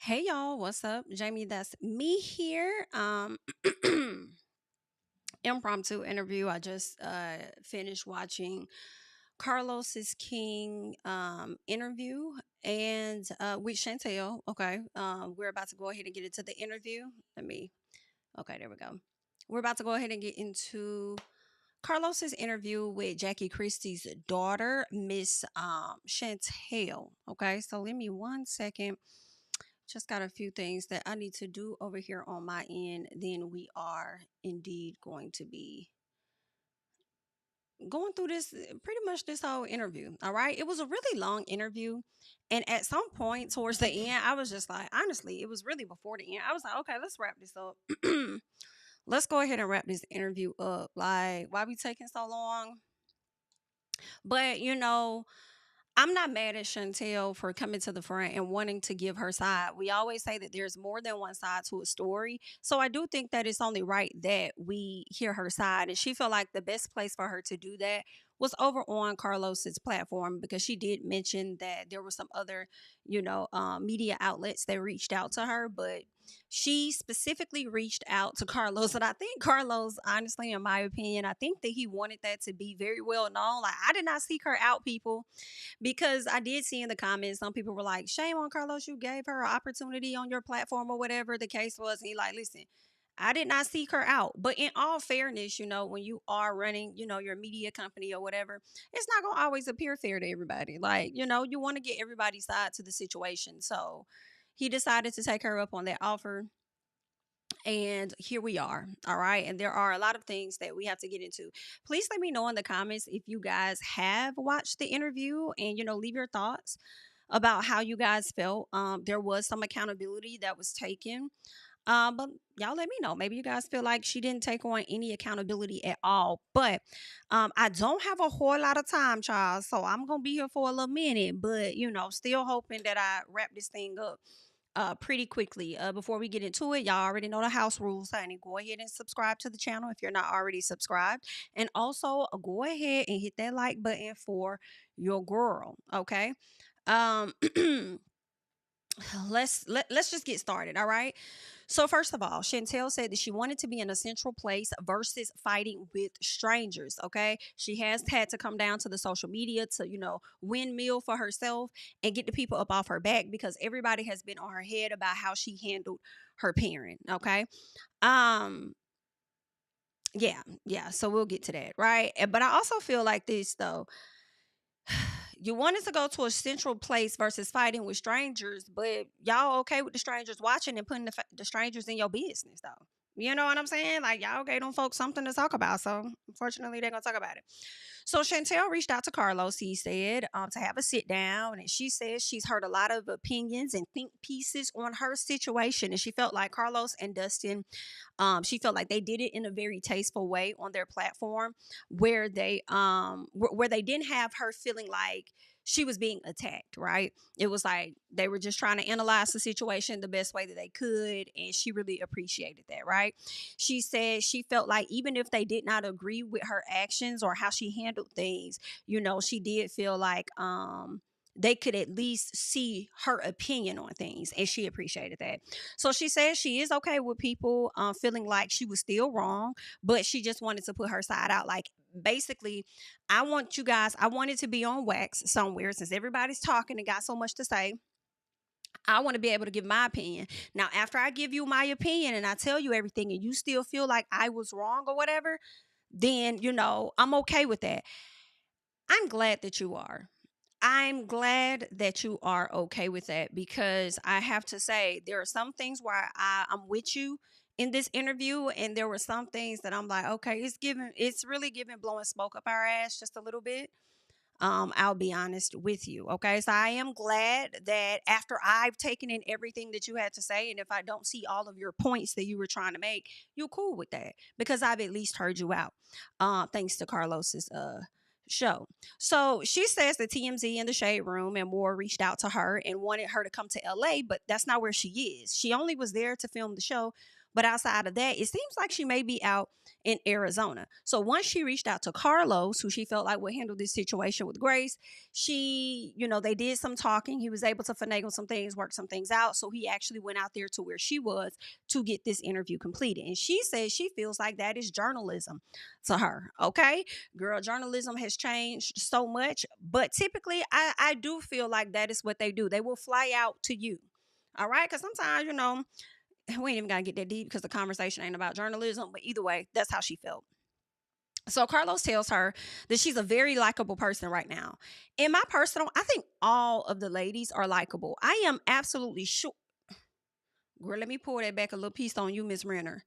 Hey y'all, what's up? Jamie, that's me here. Impromptu interview. I just finished watching Carlos's King interview and with Chantel. Okay. We're about to go ahead and get into the interview. Okay, there we go. We're about to go ahead and get into Carlos's interview with Jackie Christie's daughter, Miss Chantel. Okay, so give me 1 second. Just got a few things that I need to do over here on my end. Then we are indeed going to be going through this pretty much this whole interview. All right. It was a really long interview. And at some point towards the end, I was just like, honestly, it was really before the end. I was like, okay, let's wrap this up. Let's go ahead and wrap this interview up. Like, why we taking so long? But I'm not mad at Chantel for coming to the front and wanting to give her side. We always say that there's more than one side to a story. So I do think that it's only right that we hear her side. And she felt like the best place for her to do that was over on Carlos's platform because she did mention that there were some other, media outlets that reached out to her, but she specifically reached out to Carlos. And I think Carlos, honestly, in my opinion, I think that he wanted that to be very well known. Like, I did not seek her out, people, because I did see in the comments some people were like, "Shame on Carlos, you gave her an opportunity on your platform or whatever the case was." And he like, listen, I did not seek her out. But in all fairness, when you are running, your media company or whatever, it's not gonna always appear fair to everybody. Like, you want to get everybody's side to the situation. So he decided to take her up on that offer. And here we are. All right. And there are a lot of things that we have to get into. Please let me know in the comments if you guys have watched the interview and, leave your thoughts about how you guys felt. There was some accountability that was taken. But y'all let me know. Maybe you guys feel like she didn't take on any accountability at all. But I don't have a whole lot of time, child. So I'm going to be here for a little minute. But, still hoping that I wrap this thing up pretty quickly. Before we get into it, y'all already know the house rules, honey. Go ahead and subscribe to the channel if you're not already subscribed. And also go ahead and hit that like button for your girl. Okay. Um let's just get started. All right. So first of all, Chantel said that she wanted to be in a central place versus fighting with strangers. Okay. She has had to come down to the social media to, windmill for herself and get the people up off her back because everybody has been on her head about how she handled her parent. Okay. Um, yeah. So we'll get to that, right? But I also feel like this though. You wanted to go to a central place versus fighting with strangers, but y'all okay with the strangers watching and putting the strangers in your business, though. You know what I'm saying? Like, y'all gave them folks something to talk about. So, unfortunately, they're going to talk about it. So, Chantel reached out to Carlos, he said, to have a sit down. And she says she's heard a lot of opinions and think pieces on her situation. And she felt like Carlos and Dustin, she felt like they did it in a very tasteful way on their platform where where they didn't have her feeling like she was being attacked, right? It was like they were just trying to analyze the situation the best way that they could, and she really appreciated that, right? She said she felt like even if they did not agree with her actions or how she handled things, she did feel like they could at least see her opinion on things, and she appreciated that. So she says she is okay with people feeling like she was still wrong, but she just wanted to put her side out. Like, basically, I wanted to be on wax somewhere since everybody's talking and got so much to say. I want to be able to give my opinion. Now, after I give you my opinion and I tell you everything and you still feel like I was wrong or whatever, then, I'm okay with that. I'm glad that you are. I'm glad that you are okay with that because I have to say there are some things where I'm with you in this interview, and there were some things that I'm like, okay, it's really giving blowing smoke up our ass just a little bit. I'll be honest with you. Okay. So I am glad that after I've taken in everything that you had to say, and if I don't see all of your points that you were trying to make, you're cool with that because I've at least heard you out. Thanks to Carlos's show. So she says that TMZ in the Shade Room and more reached out to her and wanted her to come to LA, but that's not where she is. She only was there to film the show, But outside of that, it seems like she may be out in Arizona. So once she reached out to Carlos, who she felt like would handle this situation with grace, they did some talking. He was able to finagle some things, work some things out. So he actually went out there to where she was to get this interview completed. And she says she feels like that is journalism to her. Okay. Girl, journalism has changed so much. But typically, I do feel like that is what they do. They will fly out to you. All right. Because sometimes, we ain't even got to get that deep because the conversation ain't about journalism. But either way, that's how she felt. So Carlos tells her that she's a very likable person right now. In my personal, I think all of the ladies are likable. I am absolutely sure. Girl, let me pull that back a little piece on you, Miss Renner.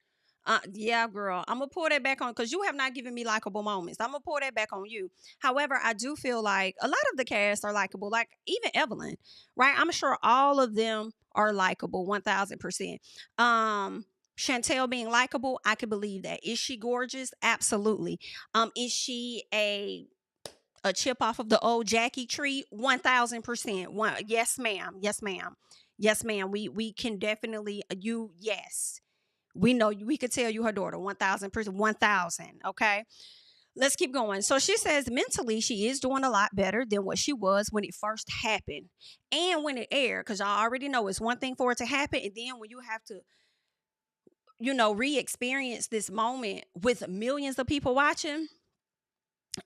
Yeah, girl, I'm gonna pull that back on because you have not given me likable moments. I'm gonna pull that back on you. However, I do feel like a lot of the cast are likable, like even Evelyn, right? I'm sure all of them are likable, 1000%. Chantel being likable, I could believe that. Is she gorgeous? Absolutely. Is she a chip off of the old Jackie tree? 1000%. Yes, ma'am. Yes, ma'am. Yes, ma'am. We can definitely yes. We know we could tell you her daughter 1000%. 1000. Okay. Let's keep going. So she says mentally she is doing a lot better than what she was when it first happened and when it aired. Because y'all already know it's one thing for it to happen. And then when you have to, re-experience this moment with millions of people watching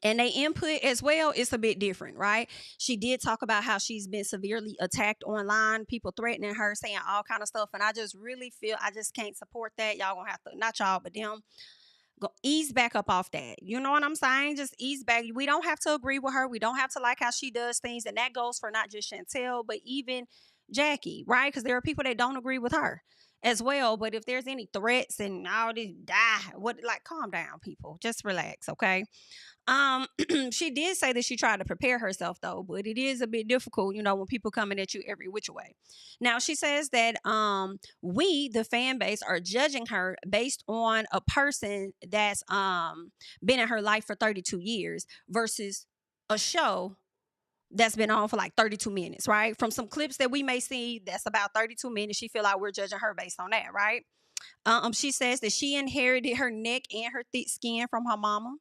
and they input as well, it's a bit different, right? She did talk about how she's been severely attacked online, people threatening her, saying all kind of stuff. And I just really feel I just can't support that. Y'all gonna have to, not y'all, but them, go ease back up off that. You know what I'm saying? Just ease back. We don't have to agree with her. We don't have to like how she does things. And that goes for not just Chantel, but even Jackie, right? Because there are people that don't agree with her as well. But if there's any threats and all this calm down, people. Just relax, okay? She did say that she tried to prepare herself though, but it is a bit difficult, when people coming at you every which way. Now she says that we, the fan base, are judging her based on a person that's been in her life for 32 years versus a show that's been on for like 32 minutes, right? From some clips that we may see that's about 32 minutes, she feel like we're judging her based on that, right? She says that she inherited her neck and her thick skin from her mama.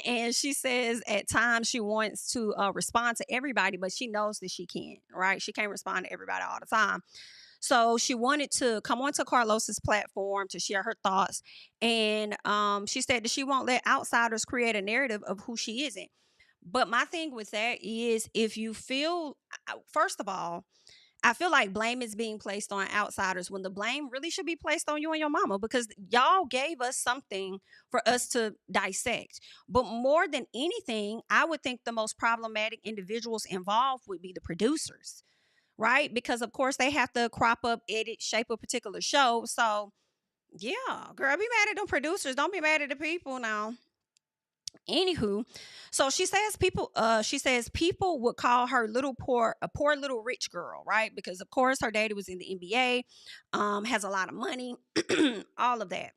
And she says at times she wants to respond to everybody, but she knows that she can't, right? She can't respond to everybody all the time. So she wanted to come onto Carlos's platform to share her thoughts. And she said that she won't let outsiders create a narrative of who she isn't. But my thing with that is if you feel, first of all, I feel like blame is being placed on outsiders when the blame really should be placed on you and your mama because y'all gave us something for us to dissect. But more than anything, I would think the most problematic individuals involved would be the producers, right? Because of course they have to crop up, edit, shape a particular show. So yeah, girl, be mad at them producers. Don't be mad at the people now. Anywho, so she says people would call her a poor little rich girl, right? Because of course her daddy was in the NBA, has a lot of money, all of that.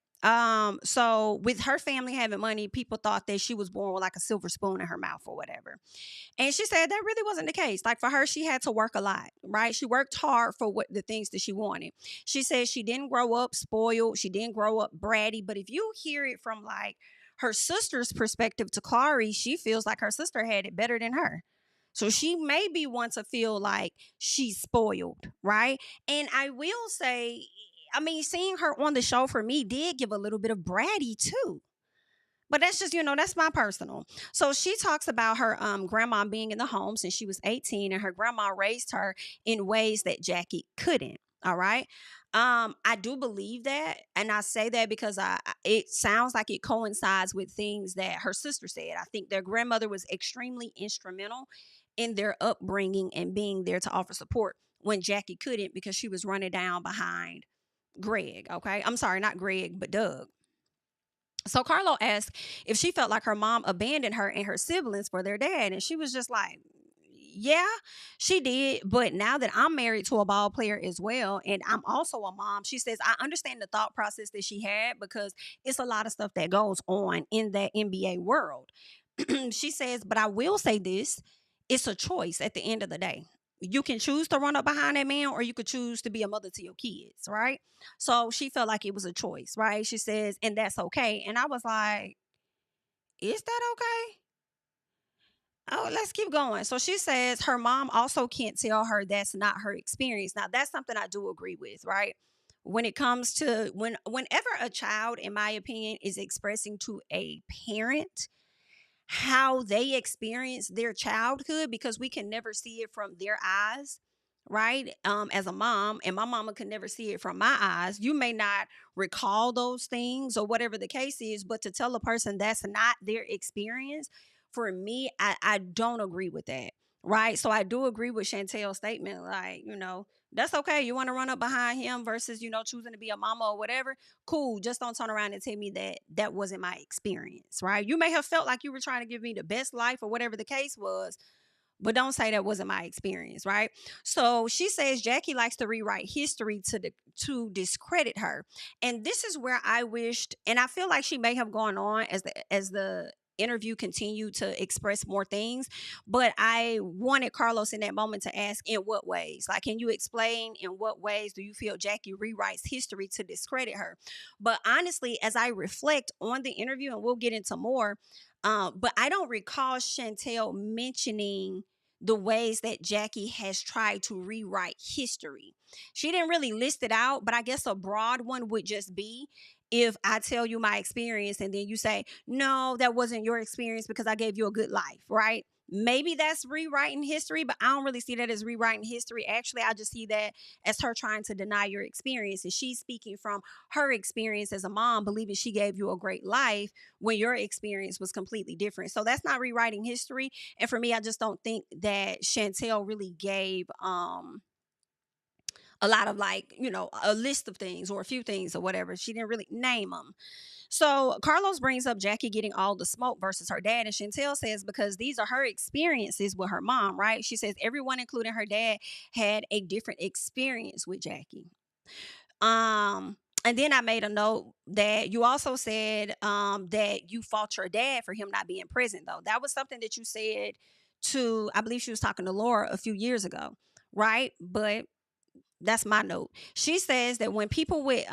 So with her family having money, people thought that she was born with like a silver spoon in her mouth or whatever. And she said that really wasn't the case. Like for her, she had to work a lot, right? She worked hard for what the things that she wanted. She said she didn't grow up spoiled. She didn't grow up bratty. But if you hear it from like her sister's perspective to Clary, she feels like her sister had it better than her. So she maybe wants to feel like she's spoiled, right? And I will say, I mean, seeing her on the show for me did give a little bit of bratty too. But that's just, that's my personal. So she talks about her grandma being in the home since she was 18 and her grandma raised her in ways that Jackie couldn't. All right. I do believe that. And I say that because it sounds like it coincides with things that her sister said. I think their grandmother was extremely instrumental in their upbringing and being there to offer support when Jackie couldn't because she was running down behind Greg. Okay. I'm sorry, not Greg, but Doug. So Carlo asked if she felt like her mom abandoned her and her siblings for their dad. And she was just like, yeah, she did. But now that I'm married to a ball player as well, and I'm also a mom, she says, I understand the thought process that she had because it's a lot of stuff that goes on in that NBA world. She says, but I will say this, it's a choice at the end of the day. you can choose to run up behind that man, or you could choose to be a mother to your kids, right? So she felt like it was a choice, right? She says, and that's okay. And I was like, is that okay? Oh, let's keep going. So she says her mom also can't tell her that's not her experience. Now, that's something I do agree with, right? When it comes to whenever a child, in my opinion, is expressing to a parent how they experience their childhood, because we can never see it from their eyes, right? As a mom, and my mama could never see it from my eyes. You may not recall those things or whatever the case is, but to tell a person that's not their experience, for me, I don't agree with that, right? So I do agree with Chantel's statement, like, that's okay. You want to run up behind him versus, choosing to be a mama or whatever. Cool. Just don't turn around and tell me that that wasn't my experience, right? You may have felt like you were trying to give me the best life or whatever the case was, but don't say that wasn't my experience, right? So she says Jackie likes to rewrite history to discredit her. And this is where I wished, and I feel like she may have gone on as the interview continued to express more things, but I wanted Carlos in that moment to ask, in what ways? Like, can you explain in what ways do you feel Jackie rewrites history to discredit her? But honestly, as I reflect on the interview, and we'll get into more, but I don't recall Chantel mentioning the ways that Jackie has tried to rewrite history. She didn't really list it out, but I guess a broad one would just be, if I tell you my experience and then you say, no, that wasn't your experience because I gave you a good life, right? Maybe that's rewriting history, but I don't really see that as rewriting history. Actually, I just see that as her trying to deny your experience. And she's speaking from her experience as a mom, believing she gave you a great life when your experience was completely different. So that's not rewriting history. And for me, I just don't think that Chantel really gave a lot of, like, a list of things or a few things or whatever. She didn't really name them. So Carlos brings up Jackie getting all the smoke versus her dad. And Chantel says, because these are her experiences with her mom, right? She says everyone, including her dad, had a different experience with Jackie. And then I made a note that you also said that you fault your dad for him not being present, though. That was something that you said to, I believe she was talking to Laura a few years ago, right? But that's my note. She says that when people would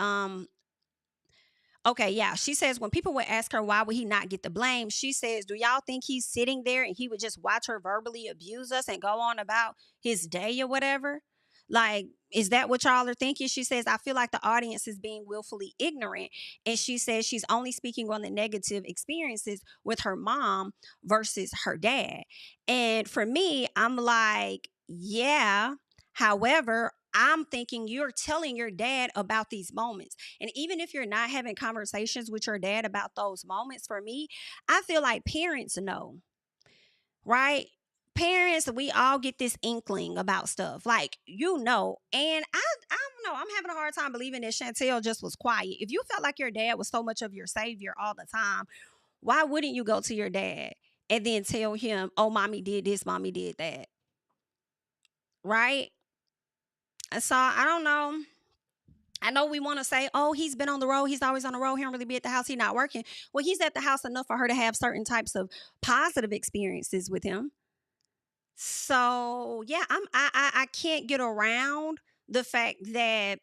okay, yeah. She says when people would ask her why would he not get the blame, she says, do y'all think he's sitting there and he would just watch her verbally abuse us and go on about his day or whatever? Like, is that what y'all are thinking? She says, I feel like the audience is being willfully ignorant. And she says she's only speaking on the negative experiences with her mom versus her dad. And for me, I'm like, yeah. However, I'm thinking you're telling your dad about these moments. And even if you're not having conversations with your dad about those moments, for me, I feel like parents know, right? Parents, we all get this inkling about stuff, like, and I don't know. I'm having a hard time believing that Chantel just was quiet. If you felt like your dad was so much of your savior all the time, why wouldn't you go to your dad and then tell him, oh, mommy did this, mommy did that, right? So I don't know. I know we want to say, oh, he's been on the road. He's always on the road. He don't really be at the house. He's not working. Well, he's at the house enough for her to have certain types of positive experiences with him. So yeah, I can't get around the fact that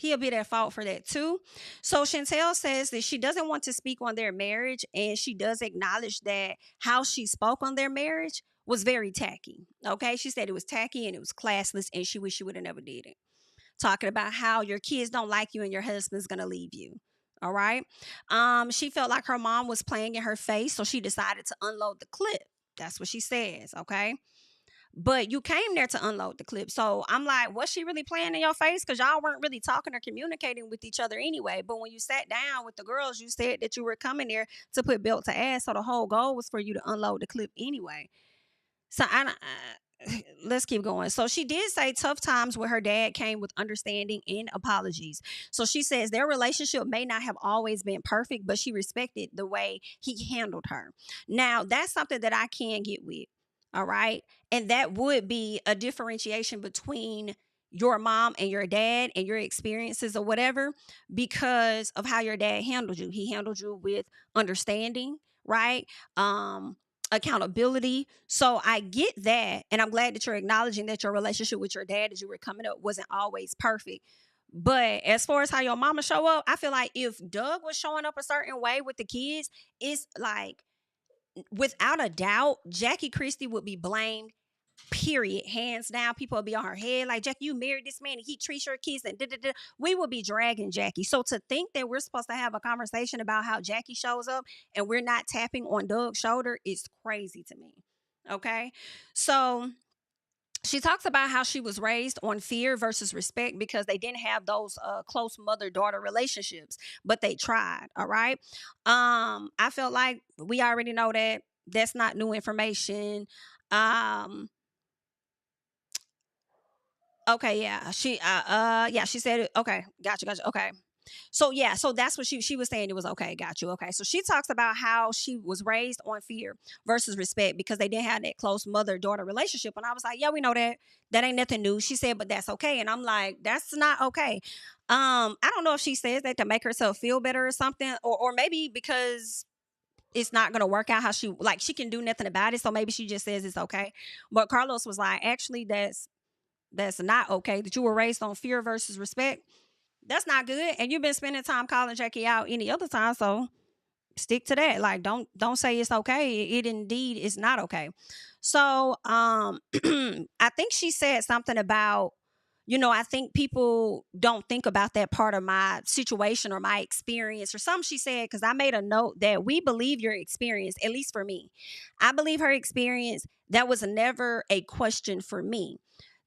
he'll be at fault for that too. So Chantel says that she doesn't want to speak on their marriage, and she does acknowledge that how she spoke on their marriage was very tacky. Okay, she said it was tacky and it was classless, and she wished she would have never did it, talking about how your kids don't like you and your husband's gonna leave you. All right. She felt like her mom was playing in her face, so she decided to unload the clip. That's what she says. Okay. But you came there to unload the clip. So I'm like, was she really playing in your face? Because y'all weren't really talking or communicating with each other anyway. But when you sat down with the girls, you said that you were coming there to put belt to ass. So the whole goal was for you to unload the clip anyway. So let's keep going. So she did say tough times with her dad came with understanding and apologies. So she says their relationship may not have always been perfect, but she respected the way he handled her. Now, that's something that I can get with. All right. And that would be a differentiation between your mom and your dad and your experiences or whatever, because of how your dad handled you. He handled you with understanding, right? accountability. So I get that. And I'm glad that you're acknowledging that your relationship with your dad as you were coming up wasn't always perfect. But as far as how your mama show up, I feel like if Doug was showing up a certain way with the kids, it's like without a doubt, Jackie Christie would be blamed. Period. Hands down. People will be on her head like, Jackie, you married this man and he treats your kids and da, da, da. We will be dragging Jackie. So to think that we're supposed to have a conversation about how Jackie shows up and we're not tapping on Doug's shoulder is crazy to me. Okay. So she talks about how she was raised on fear versus respect because they didn't have those close mother-daughter relationships, but they tried. All right. I felt like we already know that that's not new information. Okay, yeah. Yeah, she said it. Okay, gotcha. Okay. So yeah, so that's what she was saying, it was okay, got you. Okay. So she talks about how she was raised on fear versus respect because they didn't have that close mother-daughter relationship. And I was like, yeah, we know that. That ain't nothing new. She said, but that's okay. And I'm like, that's not okay. I don't know if she says that to make herself feel better or something, or maybe because it's not gonna work out how she can do nothing about it. So maybe she just says it's okay. But Carlos was like, actually, that's not okay. That you were raised on fear versus respect. That's not good. And you've been spending time calling Jackie out any other time. So stick to that. Like, don't say it's okay. It indeed is not okay. So I think she said something about, I think people don't think about that part of my situation or my experience or something she said, because I made a note that we believe your experience, at least for me. I believe her experience. That was never a question for me.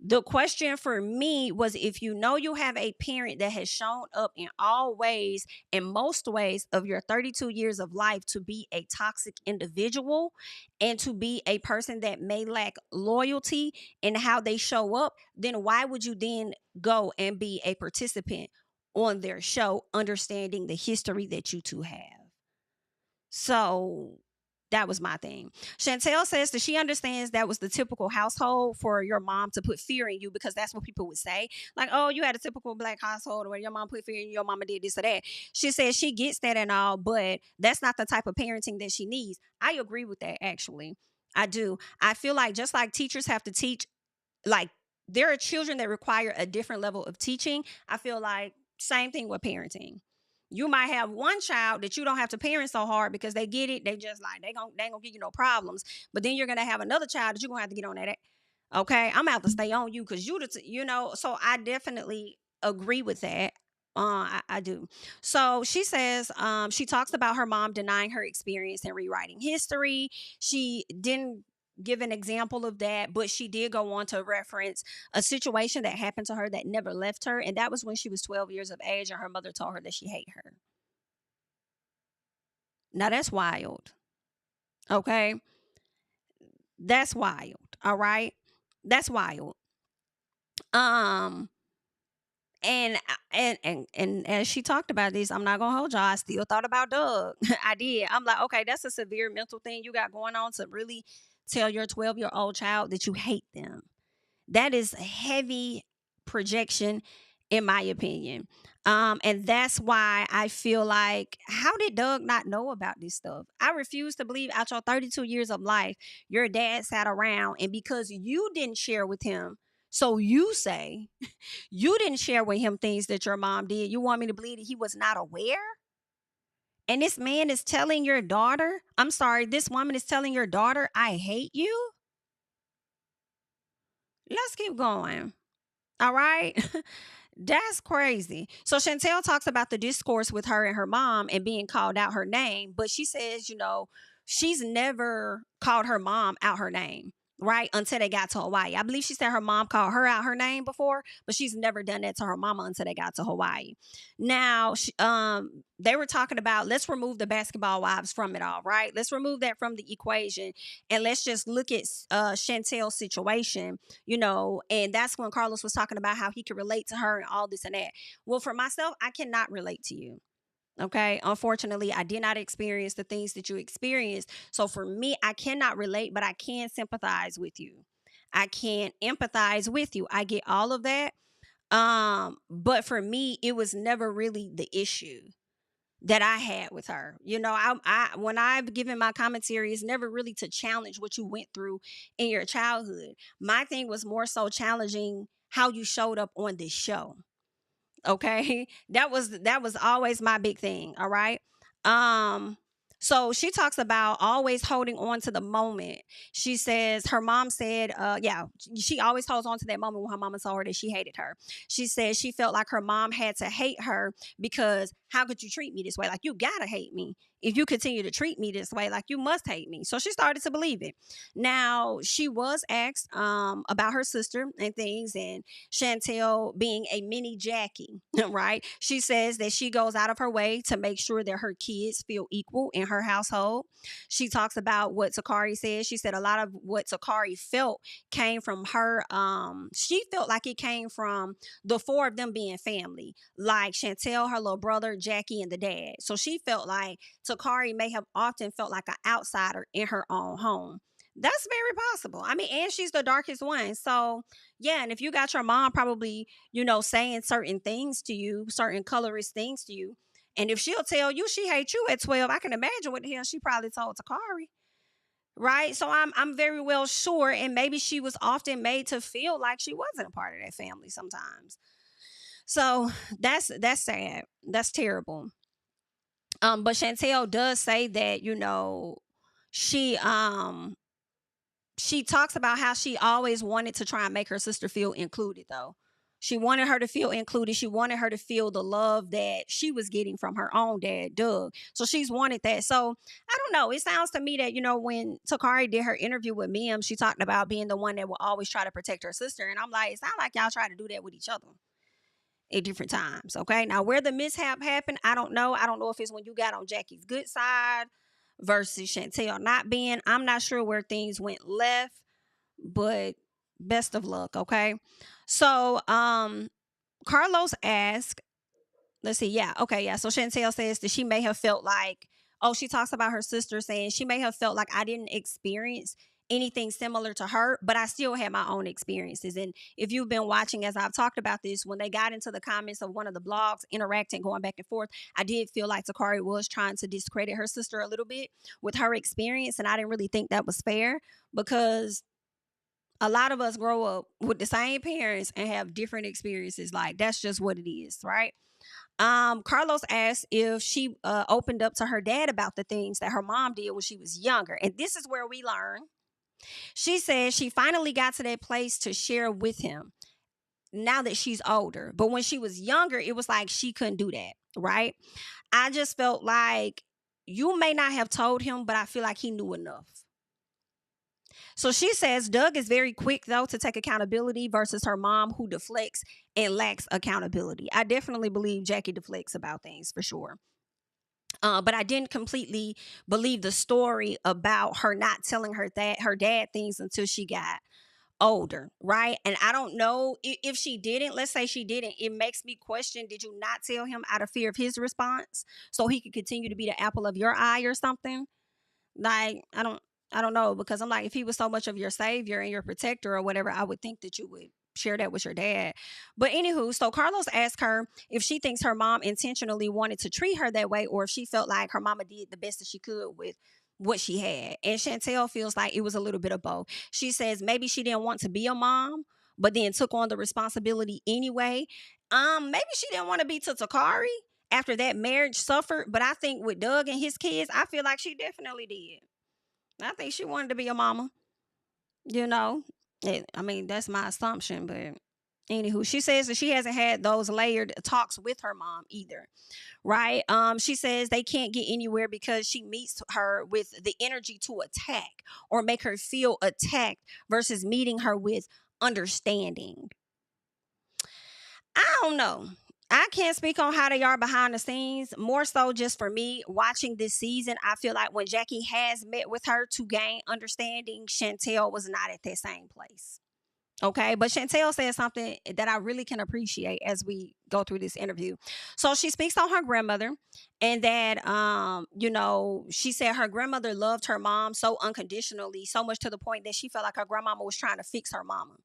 The question for me was, if you know you have a parent that has shown up in all ways, in most ways of your 32 years of life, to be a toxic individual and to be a person that may lack loyalty in how they show up, then why would you then go and be a participant on their show, understanding the history that you two have? So that was my thing. Chantel says that she understands that was the typical household for your mom to put fear in you, because that's what people would say. Like, oh, you had a typical Black household where your mom put fear in you, your mama did this or that. She says she gets that and all, but that's not the type of parenting that she needs. I agree with that, actually. I do. I feel like just like teachers have to teach, like, there are children that require a different level of teaching. I feel like same thing with parenting. You might have one child that you don't have to parent so hard because they get it. They just like, they ain't gonna give you no problems. But then you're gonna have another child that you're gonna have to get on that. Okay, I'm gonna have to stay on you because So I definitely agree with that. I do. So she says, she talks about her mom denying her experience in rewriting history. She didn't give an example of that, but she did go on to reference a situation that happened to her that never left her, and that was when she was 12 years of age and her mother told her that she hated her. Now that's wild. Okay, that's wild. All right, that's wild. Um, and as she talked about this, I'm not gonna hold y'all. I still thought about Doug. I did. I'm like, okay, that's a severe mental thing you got going on to really tell your 12-year-old child that you hate them. That is a heavy projection, in my opinion. And that's why I feel like, how did Doug not know about this stuff? I refuse to believe out your 32 years of life, your dad sat around and because you didn't share with him, so you say you didn't share with him things that your mom did. You want me to believe that he was not aware? And this man is telling your daughter, I'm sorry, this woman is telling your daughter, I hate you? Let's keep going. All right. That's crazy. So Chantel talks about the discourse with her and her mom and being called out her name, but she says, she's never called her mom out her name, right? Until they got to Hawaii. I believe she said her mom called her out her name before, but she's never done that to her mama until they got to Hawaii. Now, they were talking about, let's remove the basketball wives from it all, right? Let's remove that from the equation and let's just look at Chantel's situation, and that's when Carlos was talking about how he could relate to her and all this and that. Well, for myself, I cannot relate to you. Okay. Unfortunately, I did not experience the things that you experienced. So for me, I cannot relate, but I can sympathize with you. I can empathize with you. I get all of that. But for me, it was never really the issue. that I had with her. You know, I when I've given my commentary, it's never really to challenge what you went through in your childhood. My thing was more so challenging how you showed up on this show. Okay. That was always my big thing. All right. Um so she talks about always holding on to the moment. She says her mom said, yeah, she always holds on to that moment when her mama told her that she hated her. She said she felt like her mom had to hate her because how could you treat me this way? Like, you gotta hate me. If you continue to treat me this way, like, you must hate me. So she started to believe it. Now, she was asked about her sister and things, and Chantel being a mini Jackie, right? She says that she goes out of her way to make sure that her kids feel equal in her household. She talks about what Takari said. She said a lot of what Takari felt came from her. She felt like it came from the four of them being family, like Chantel, her little brother, Jackie, and the dad. So she felt like Takari may have often felt like an outsider in her own home. That's very possible. I mean, and she's the darkest one. So, yeah. And if you got your mom probably, saying certain things to you, certain colorist things to you, and if she'll tell you she hates you at 12, I can imagine what the hell she probably told Takari. Right. So I'm very well sure. And maybe she was often made to feel like she wasn't a part of that family sometimes. So that's sad. That's terrible. But Chantel does say that, she she talks about how she always wanted to try and make her sister feel included, though. She wanted her to feel included. She wanted her to feel the love that she was getting from her own dad, Doug. So she's wanted that. So I don't know. It sounds to me that, when Takari did her interview with Mim, she talked about being the one that will always try to protect her sister. And I'm like, it sounds like y'all try to do that with each other at different times. Okay. Now, where the mishap happened, I don't know. I don't know if it's when you got on Jackie's good side versus Chantel not being. I'm not sure where things went left, but best of luck. Okay. So, Carlos asked, let's see. Yeah. Okay. Yeah. So Chantel says that she may have felt like, oh, she talks about her sister saying she may have felt like I didn't experience anything similar to her, but I still had my own experiences. And if you've been watching, as I've talked about this, when they got into the comments of one of the blogs, interacting, going back and forth, I did feel like Takari was trying to discredit her sister a little bit with her experience. And I didn't really think that was fair because a lot of us grow up with the same parents and have different experiences. Like, that's just what it is, right? Carlos asked if she opened up to her dad about the things that her mom did when she was younger. And this is where we learn. She says she finally got to that place to share with him now that she's older. But when she was younger, it was like she couldn't do that, right? I just felt like you may not have told him, but I feel like he knew enough. So she says Doug is very quick, though, to take accountability versus her mom, who deflects and lacks accountability. I definitely believe Jackie deflects about things for sure. But I didn't completely believe the story about her not telling her dad things until she got older, right? And I don't know if she didn't. Let's say she didn't. It makes me question: did you not tell him out of fear of his response, so he could continue to be the apple of your eye or something? Like, I don't know, because I'm like, if he was so much of your savior and your protector or whatever, I would think that you would share that with your dad. But anywho, so Carlos asked her if she thinks her mom intentionally wanted to treat her that way, or if she felt like her mama did the best that she could with what she had. And Chantel feels like it was a little bit of both. She says maybe she didn't want to be a mom, but then took on the responsibility anyway. Maybe she didn't want to be to Takari after that marriage suffered, but I think with Doug and his kids, I feel like she definitely did. I think she wanted to be a mama, you know. I mean, that's my assumption, but anywho, she says that she hasn't had those layered talks with her mom either, right? She says they can't get anywhere because she meets her with the energy to attack or make her feel attacked versus meeting her with understanding. I don't know. I can't speak on how they are behind the scenes. More so, just for me watching this season, I feel like when Jackie has met with her to gain understanding, Chantel was not at that same place. Okay, but Chantel said something that I really can appreciate as we go through this interview. So she speaks on her grandmother, and that she said her grandmother loved her mom so unconditionally, so much to the point that she felt like her grandmama was trying to fix her mama.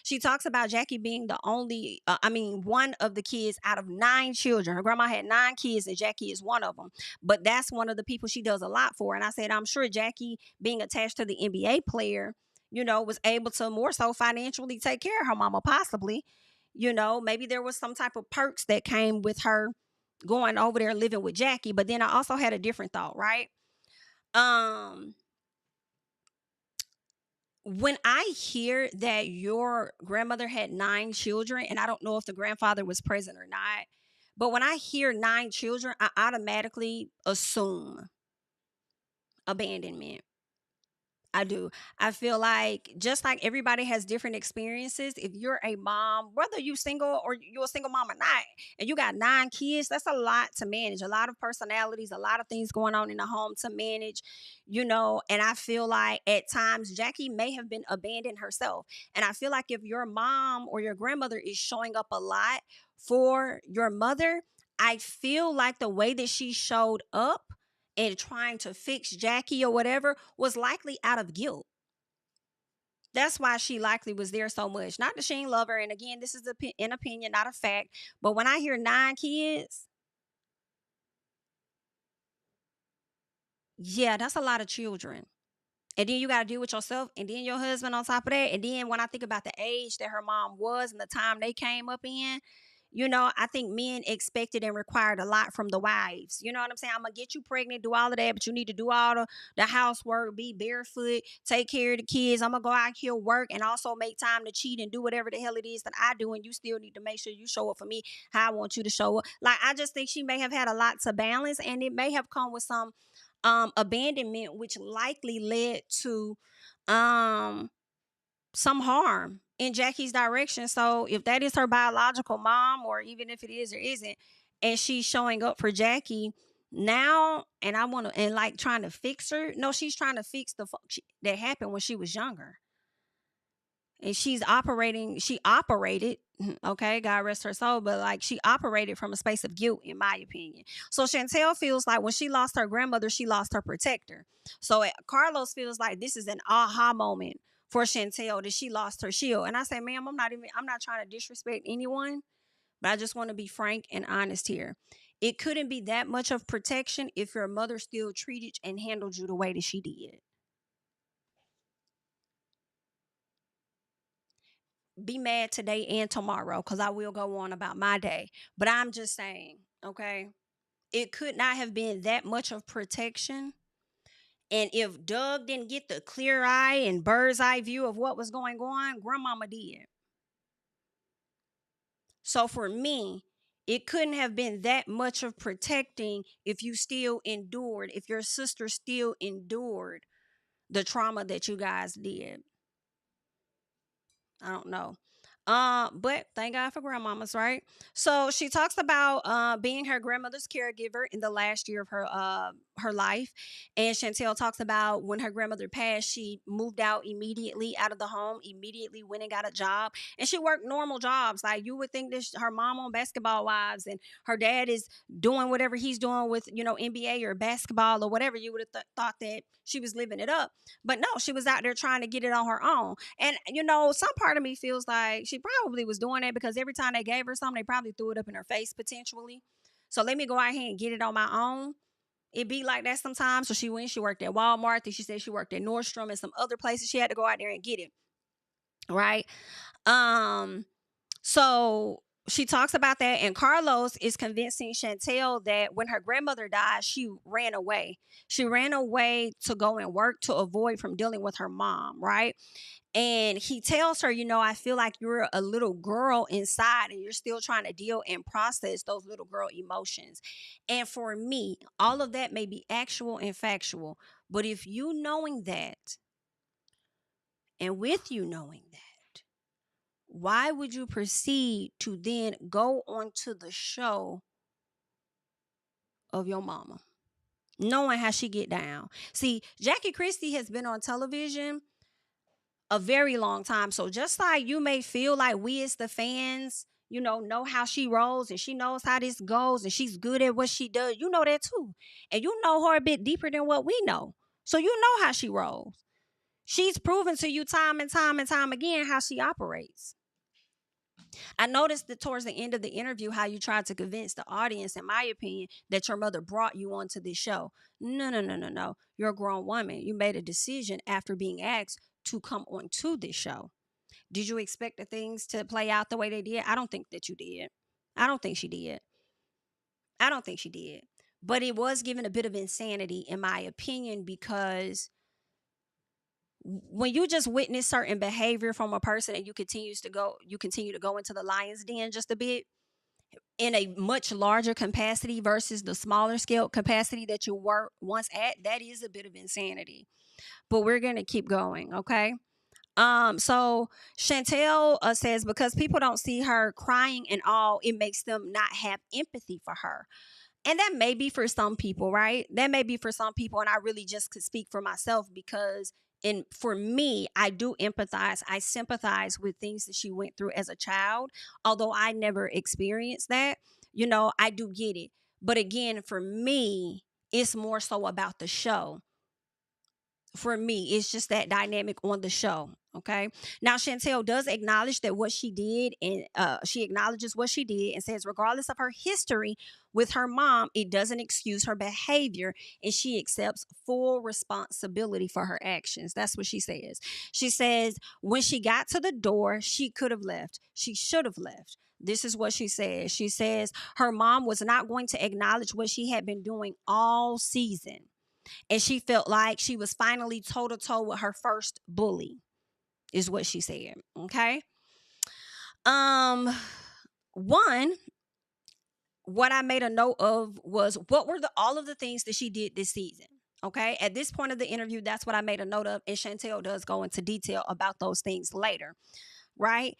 She talks about Jackie being the only, one of the kids out of 9 children. Her grandma had 9 kids, and Jackie is one of them. But that's one of the people she does a lot for. And I said, I'm sure Jackie, being attached to the NBA player, was able to more so financially take care of her mama, possibly. Maybe there was some type of perks that came with her going over there living with Jackie. But then I also had a different thought, right? Um, when I hear that your grandmother had 9 children, and I don't know if the grandfather was present or not, but when I hear 9 children, I automatically assume abandonment. I do. I feel like just like everybody has different experiences, if you're a mom, whether you single or you're a single mom or not, and you got 9 kids, that's a lot to manage. A lot of personalities, a lot of things going on in the home to manage, and I feel like at times Jackie may have been abandoned herself. And I feel like if your mom or your grandmother is showing up a lot for your mother, I feel like the way that she showed up and trying to fix Jackie or whatever was likely out of guilt. That's why she likely was there so much. Not that she ain't love her. And again, this is an opinion, not a fact. But when I hear 9 kids, yeah, that's a lot of children. And then you got to deal with yourself and then your husband on top of that. And then when I think about the age that her mom was and the time they came up in, I think men expected and required a lot from the wives. You know what I'm saying? I'm going to get you pregnant, do all of that, but you need to do all the housework, be barefoot, take care of the kids. I'm going to go out here, work, and also make time to cheat and do whatever the hell it is that I do. And you still need to make sure you show up for me how I want you to show up. Like, I just think she may have had a lot to balance, and it may have come with some abandonment, which likely led to um some harm in Jackie's direction. So if that is her biological mom, or even if it is or isn't, and she's showing up for Jackie now, and I want to, and like trying to fix her. No, she's trying to fix that happened when she was younger. And she operated, okay, God rest her soul, but like she operated from a space of guilt, in my opinion. So Chantel feels like when she lost her grandmother, she lost her protector. So Carlos feels like this is an aha moment for Chantel, that she lost her shield. And I say, ma'am, I'm not trying to disrespect anyone, but I just want to be frank and honest here. It couldn't be that much of protection if your mother still treated and handled you the way that she did. Be mad today and tomorrow, because I will go on about my day. But I'm just saying, okay, it could not have been that much of protection. And if Doug didn't get the clear eye and bird's eye view of what was going on, grandmama did. So for me, it couldn't have been that much of protecting if you still endured, if your sister still endured the trauma that you guys did. I don't know. But thank God for grandmamas, right? So she talks about being her grandmother's caregiver in the last year of her life. And Chantel talks about when her grandmother passed, she moved out immediately out of the home, immediately went and got a job. And she worked normal jobs. Like you would think this her mom on Basketball Wives, and her dad is doing whatever he's doing with, NBA or basketball or whatever. You would have thought that she was living it up. But no, she was out there trying to get it on her own. And, some part of me feels like she probably was doing that because every time they gave her something, they probably threw it up in her face potentially. So let me go out here and get it on my own. It be like that sometimes. So she worked at Walmart. Then she said she worked at Nordstrom and some other places. She had to go out there and get it. Right. Um, so she talks about that, and Carlos is convincing Chantel that when her grandmother died, she ran away. She ran away to go and work to avoid from dealing with her mom, right? And he tells her, I feel like you're a little girl inside and you're still trying to deal and process those little girl emotions. And for me, all of that may be actual and factual, but if you knowing that, and with you knowing that, why would you proceed to then go onto the show of your mama, knowing how she get down? See, Jackie Christie has been on television a very long time. So just like you may feel like we as the fans, know how she rolls and she knows how this goes and she's good at what she does. You know that too. And you know her a bit deeper than what we know. So you know how she rolls. She's proven to you time and time and time again how she operates. I noticed that towards the end of the interview, how you tried to convince the audience, in my opinion, that your mother brought you onto this show. No, no, no, no, no. You're a grown woman. You made a decision after being asked to come onto this show. Did you expect the things to play out the way they did? I don't think that you did. I don't think she did. I don't think she did. But it was given a bit of insanity, in my opinion, because when you just witness certain behavior from a person and you continue to go into the lion's den just a bit in a much larger capacity versus the smaller scale capacity that you were once at, that is a bit of insanity. But we're gonna keep going, okay? So Chantel says because people don't see her crying and all, it makes them not have empathy for her. And that may be for some people, right? That may be for some people. And I really just could speak for myself because for me, I do empathize. I sympathize with things that she went through as a child. Although I never experienced that, I do get it. But again, for me, it's more so about the show. For me, it's just that dynamic on the show. Okay. Now, Chantel does acknowledge that what she did, and she acknowledges what she did and says, regardless of her history with her mom, it doesn't excuse her behavior, and she accepts full responsibility for her actions. That's what she says. She says, when she got to the door, she could have left. She should have left. This is what she says. She says her mom was not going to acknowledge what she had been doing all season. And she felt like she was finally toe to toe with her first bully, is what she said. Okay. One, what I made a note of was what were all of the things that she did this season. Okay. At this point of the interview, that's what I made a note of. And Chantel does go into detail about those things later. Right.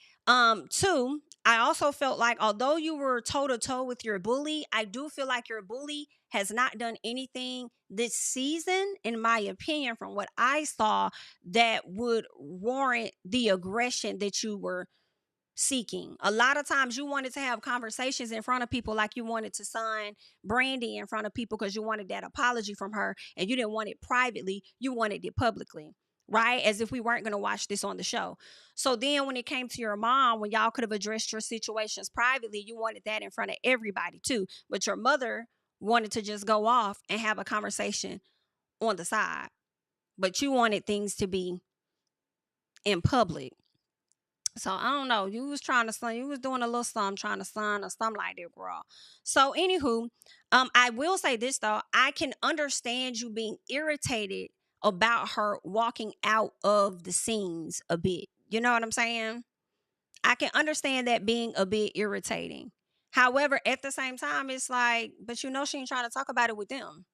Two, I also felt like although you were toe to toe with your bully, I do feel like your bully has not done anything this season, in my opinion, from what I saw, that would warrant the aggression that you were seeking. A lot of times you wanted to have conversations in front of people, like you wanted to sign Brandi in front of people because you wanted that apology from her, and you didn't want it privately, you wanted it publicly. Right? As if we weren't going to watch this on the show. So then when it came to your mom, when y'all could have addressed your situations privately, you wanted that in front of everybody too. But your mother wanted to just go off and have a conversation on the side. But you wanted things to be in public. So I don't know. You was doing a little something, trying to sign or something like that, girl. So anywho, I will say this though. I can understand you being irritated about her walking out of the scenes a bit. You know what I'm saying? I can understand that being a bit irritating. However, at the same time, it's like, but she ain't trying to talk about it with them.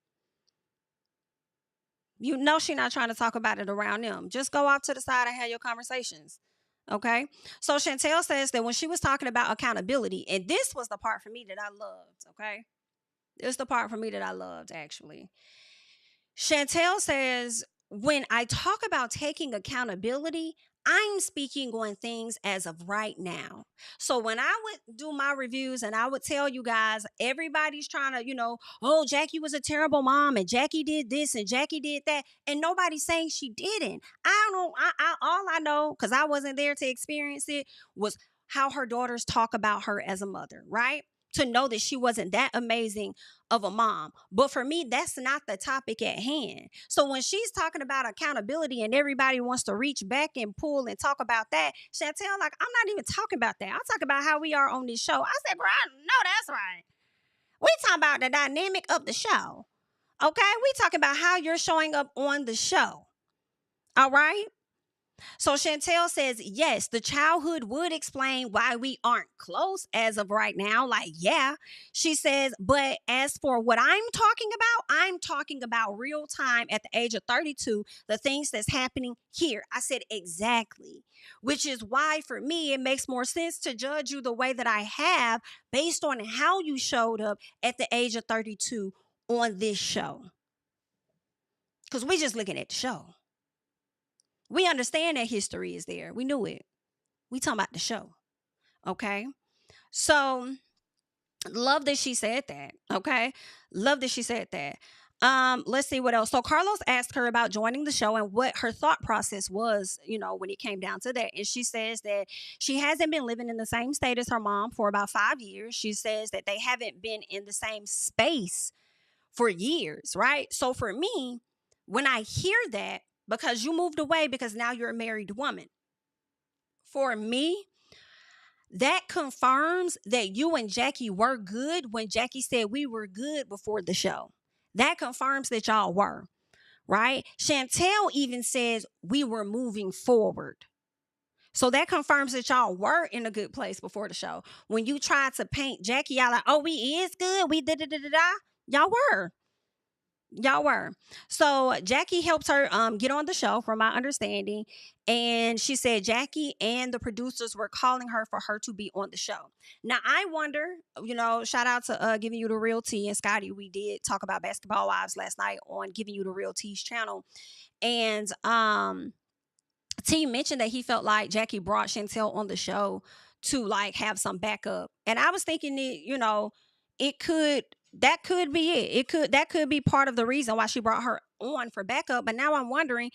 She not trying to talk about it around them. Just go off to the side and have your conversations. Okay. So Chantel says that when she was talking about accountability, and this was the part for me that I loved. Okay. This is the part for me that I loved, actually. Chantel says, when I talk about taking accountability, I'm speaking on things as of right now. So when I would do my reviews and I would tell you guys, everybody's trying to, oh, Jackie was a terrible mom and Jackie did this and Jackie did that. And nobody's saying she didn't. I don't know. All I know, because I wasn't there to experience it, was how her daughters talk about her as a mother, right? To know that she wasn't that amazing of a mom. But for me, that's not the topic at hand. So when she's talking about accountability and everybody wants to reach back and pull and talk about that, Chantel, like, I'm not even talking about that. I'm talking about how we are on this show. I said, bro, I know that's right. We talking about the dynamic of the show. Okay? We talking about how you're showing up on the show. All right? So Chantel says, yes, the childhood would explain why we aren't close as of right now. Like, yeah, she says, but as for what I'm talking about real time at the age of 32, the things that's happening here. I said, exactly, which is why for me, it makes more sense to judge you the way that I have based on how you showed up at the age of 32 on this show. Because we're just looking at the show. We understand that history is there. We knew it. We talking about the show. Okay. So love that she said that. Okay. Love that she said that. Let's see what else. So Carlos asked her about joining the show and what her thought process was, when it came down to that. And she says that she hasn't been living in the same state as her mom for about 5 years. She says that they haven't been in the same space for years, right? So for me, when I hear that, because you moved away because now you're a married woman, for me, that confirms that you and Jackie were good when Jackie said we were good before the show. That confirms that y'all were, right? Chantel even says we were moving forward. So that confirms that y'all were in a good place before the show. When you tried to paint Jackie out like, oh, we is good, we da-da-da-da-da, y'all were. Y'all were. So Jackie helped her get on the show, from my understanding. And she said Jackie and the producers were calling her for her to be on the show. Now, I wonder, shout out to Giving You the Real Tea and Scotty. We did talk about Basketball Wives last night on Giving You the Real Tea's channel. And T mentioned that he felt like Jackie brought Chantel on the show to like have some backup. And I was thinking that could be it. That could be part of the reason why she brought her on for backup. But now I'm wondering,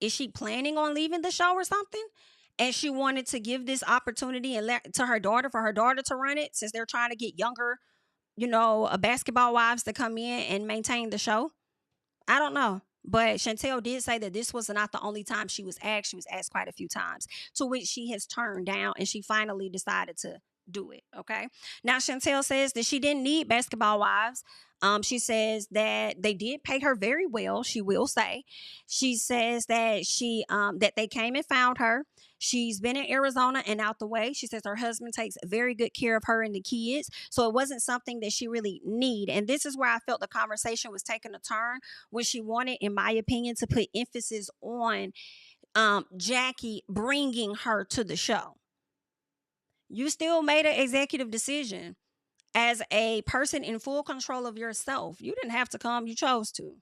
is she planning on leaving the show or something? And she wanted to give this opportunity and to her daughter, for her daughter to run it, since they're trying to get younger, basketball wives to come in and maintain the show. I don't know. But Chantel did say that this was not the only time she was asked. She was asked quite a few times, to which she has turned down, and she finally decided to do it. Okay. Now, Chantel says that she didn't need Basketball Wives. She says that they did pay her very well. She will say. She says that that they came and found her. She's been in Arizona and out the way. She says her husband takes very good care of her and the kids. So it wasn't something that she really need. And this is where I felt the conversation was taking a turn, when she wanted, in my opinion, to put emphasis on Jackie bringing her to the show. You still made an executive decision as a person in full control of yourself. You didn't have to come. You chose to.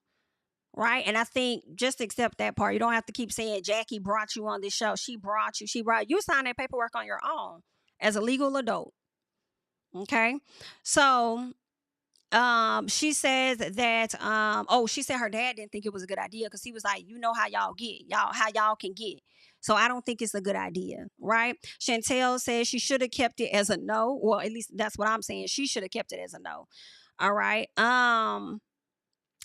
Right. And I think just accept that part. You don't have to keep saying Jackie brought you on this show. She brought you. You signed that paperwork on your own as a legal adult. Okay. So she says that she said her dad didn't think it was a good idea, because he was like, how y'all can get. So I don't think it's a good idea, right? Chantel says she should have kept it as a no. Well, at least that's what I'm saying. She should have kept it as a no. All right.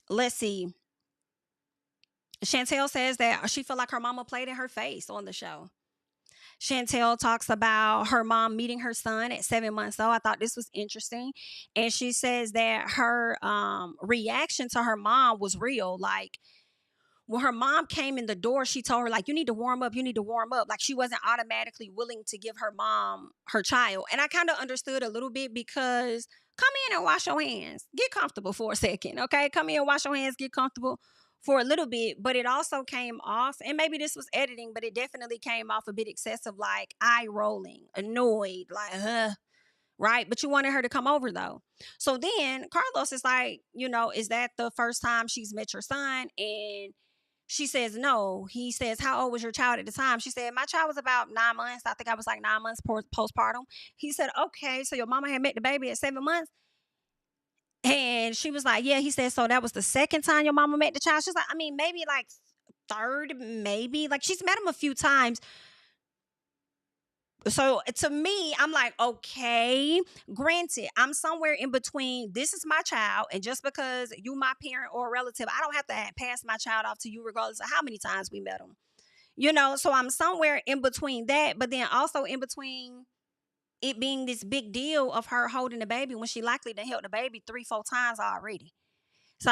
Let's see. Chantel says that she felt like her mama played in her face on the show. Chantel talks about her mom meeting her son at 7 months old. I thought this was interesting. And she says that her reaction to her mom was real. Like, when her mom came in the door, she told her, like, you need to warm up. You need to warm up. Like, she wasn't automatically willing to give her mom her child. And I kind of understood a little bit, because come in and wash your hands. Get comfortable for a second, okay? Come in, wash your hands, get comfortable for a little bit. But it also came off, and maybe this was editing, but it definitely came off a bit excessive, like eye rolling, annoyed, like, right? But you wanted her to come over, though. So then Carlos is like, is that the first time she's met your son? And she says no. He says, how old was your child at the time? She said, my child was about 9 months. I think I was like 9 months postpartum. He said, okay, so your mama had met the baby at 7 months? And she was like, yeah. He said, so that was the second time your mama met the child? She's like, I mean, maybe like third, maybe. Like, she's met him a few times. So to me, I'm like, okay, granted, I'm somewhere in between. This is my child, and just because you my parent or a relative, I don't have to pass my child off to you regardless of how many times we met him. So I'm somewhere in between that, but then also in between it being this big deal of her holding the baby when she likely to held the baby 3-4 times already. So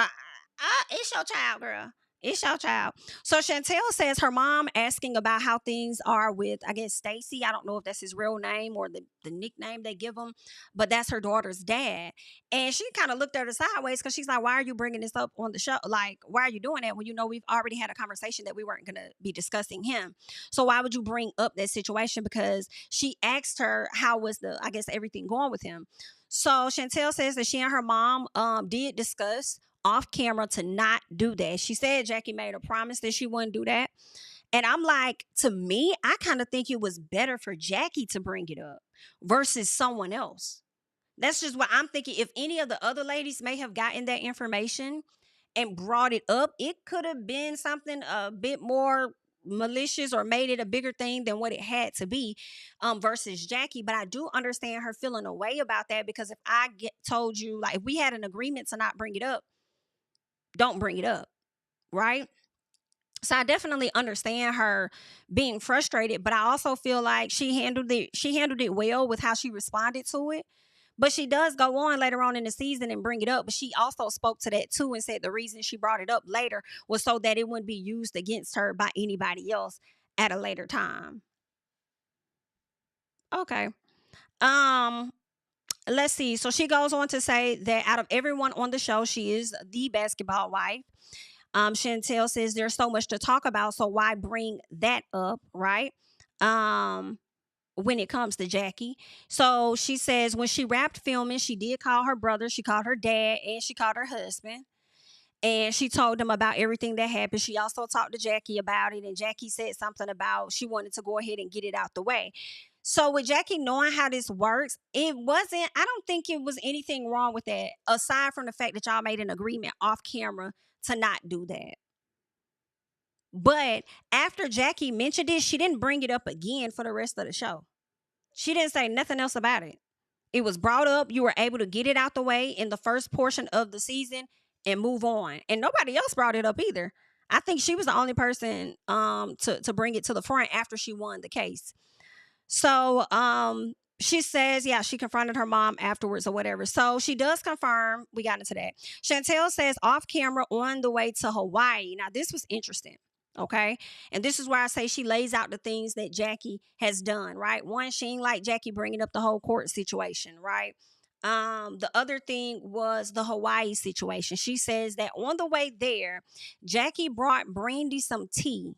it's your child, girl. It's your child. So Chantel says her mom asking about how things are with, I guess, Stacy. I don't know if that's his real name or the nickname they give him, but that's her daughter's dad. And she kind of looked at her sideways, because she's like, why are you bringing this up on the show? Like, why are you doing that when we've already had a conversation that we weren't going to be discussing him? So why would you bring up that situation? Because she asked her how was everything going with him. So Chantel says that she and her mom did discuss off camera to not do that. She said Jackie made a promise that she wouldn't do that. And I'm like, to me, I kind of think it was better for Jackie to bring it up versus someone else. That's just what I'm thinking. If any of the other ladies may have gotten that information and brought it up, it could have been something a bit more malicious or made it a bigger thing than what it had to be, versus Jackie. But I do understand her feeling a way about that, because if I get told you, like, if we had an agreement to not bring it up, don't bring it up, right? So I definitely understand her being frustrated, but I also feel like she handled it well with how she responded to it. But she does go on later on in the season and bring it up. But she also spoke to that too and said the reason she brought it up later was so that it wouldn't be used against her by anybody else at a later time. Okay. Um, let's see. So she goes on to say that out of everyone on the show, she is the basketball wife. Chantel says there's so much to talk about, so why bring that up, right? Um, when it comes to Jackie. So she says when she wrapped filming, she did call her brother, she called her dad, and she called her husband. And she told them about everything that happened. She also talked to Jackie about it. And Jackie said something about she wanted to go ahead and get it out the way. So with Jackie knowing how this works, I don't think it was anything wrong with that, aside from the fact that y'all made an agreement off camera to not do that. But after Jackie mentioned it, she didn't bring it up again for the rest of the show. She didn't say nothing else about it. It was brought up. You were able to get it out the way in the first portion of the season and move on. And nobody else brought it up either. I think she was the only person to bring it to the front after she won the case. So she says, yeah, she confronted her mom afterwards or whatever. So she does confirm. We got into that. Chantel says off camera on the way to Hawaii. Now, this was interesting. Okay. And this is where I say she lays out the things that Jackie has done, right? One, she ain't like Jackie bringing up the whole court situation, right? The other thing was the Hawaii situation. She says that on the way there, Jackie brought Brandi some tea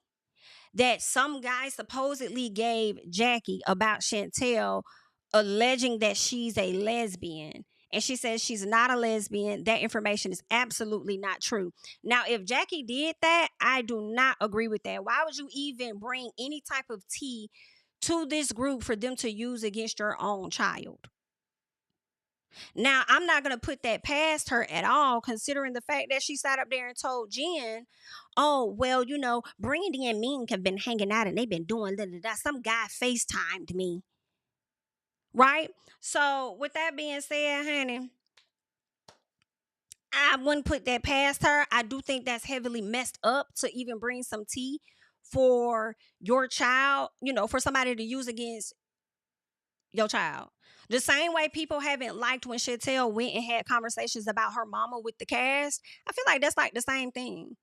that some guy supposedly gave Jackie about Chantel, alleging that she's a lesbian. And she says she's not a lesbian. That information is absolutely not true. Now, if Jackie did that, I do not agree with that. Why would you even bring any type of tea to this group for them to use against your own child? Now, I'm not going to put that past her at all, considering the fact that she sat up there and told Jen, oh, well, Brandy and Mink have been hanging out and they've been doing da da da. Some guy FaceTimed me. Right? So, with that being said, honey, I wouldn't put that past her. I do think that's heavily messed up to even bring some tea for your child, for somebody to use against your child. The same way people haven't liked when Chantel went and had conversations about her mama with the cast. I feel like that's like the same thing.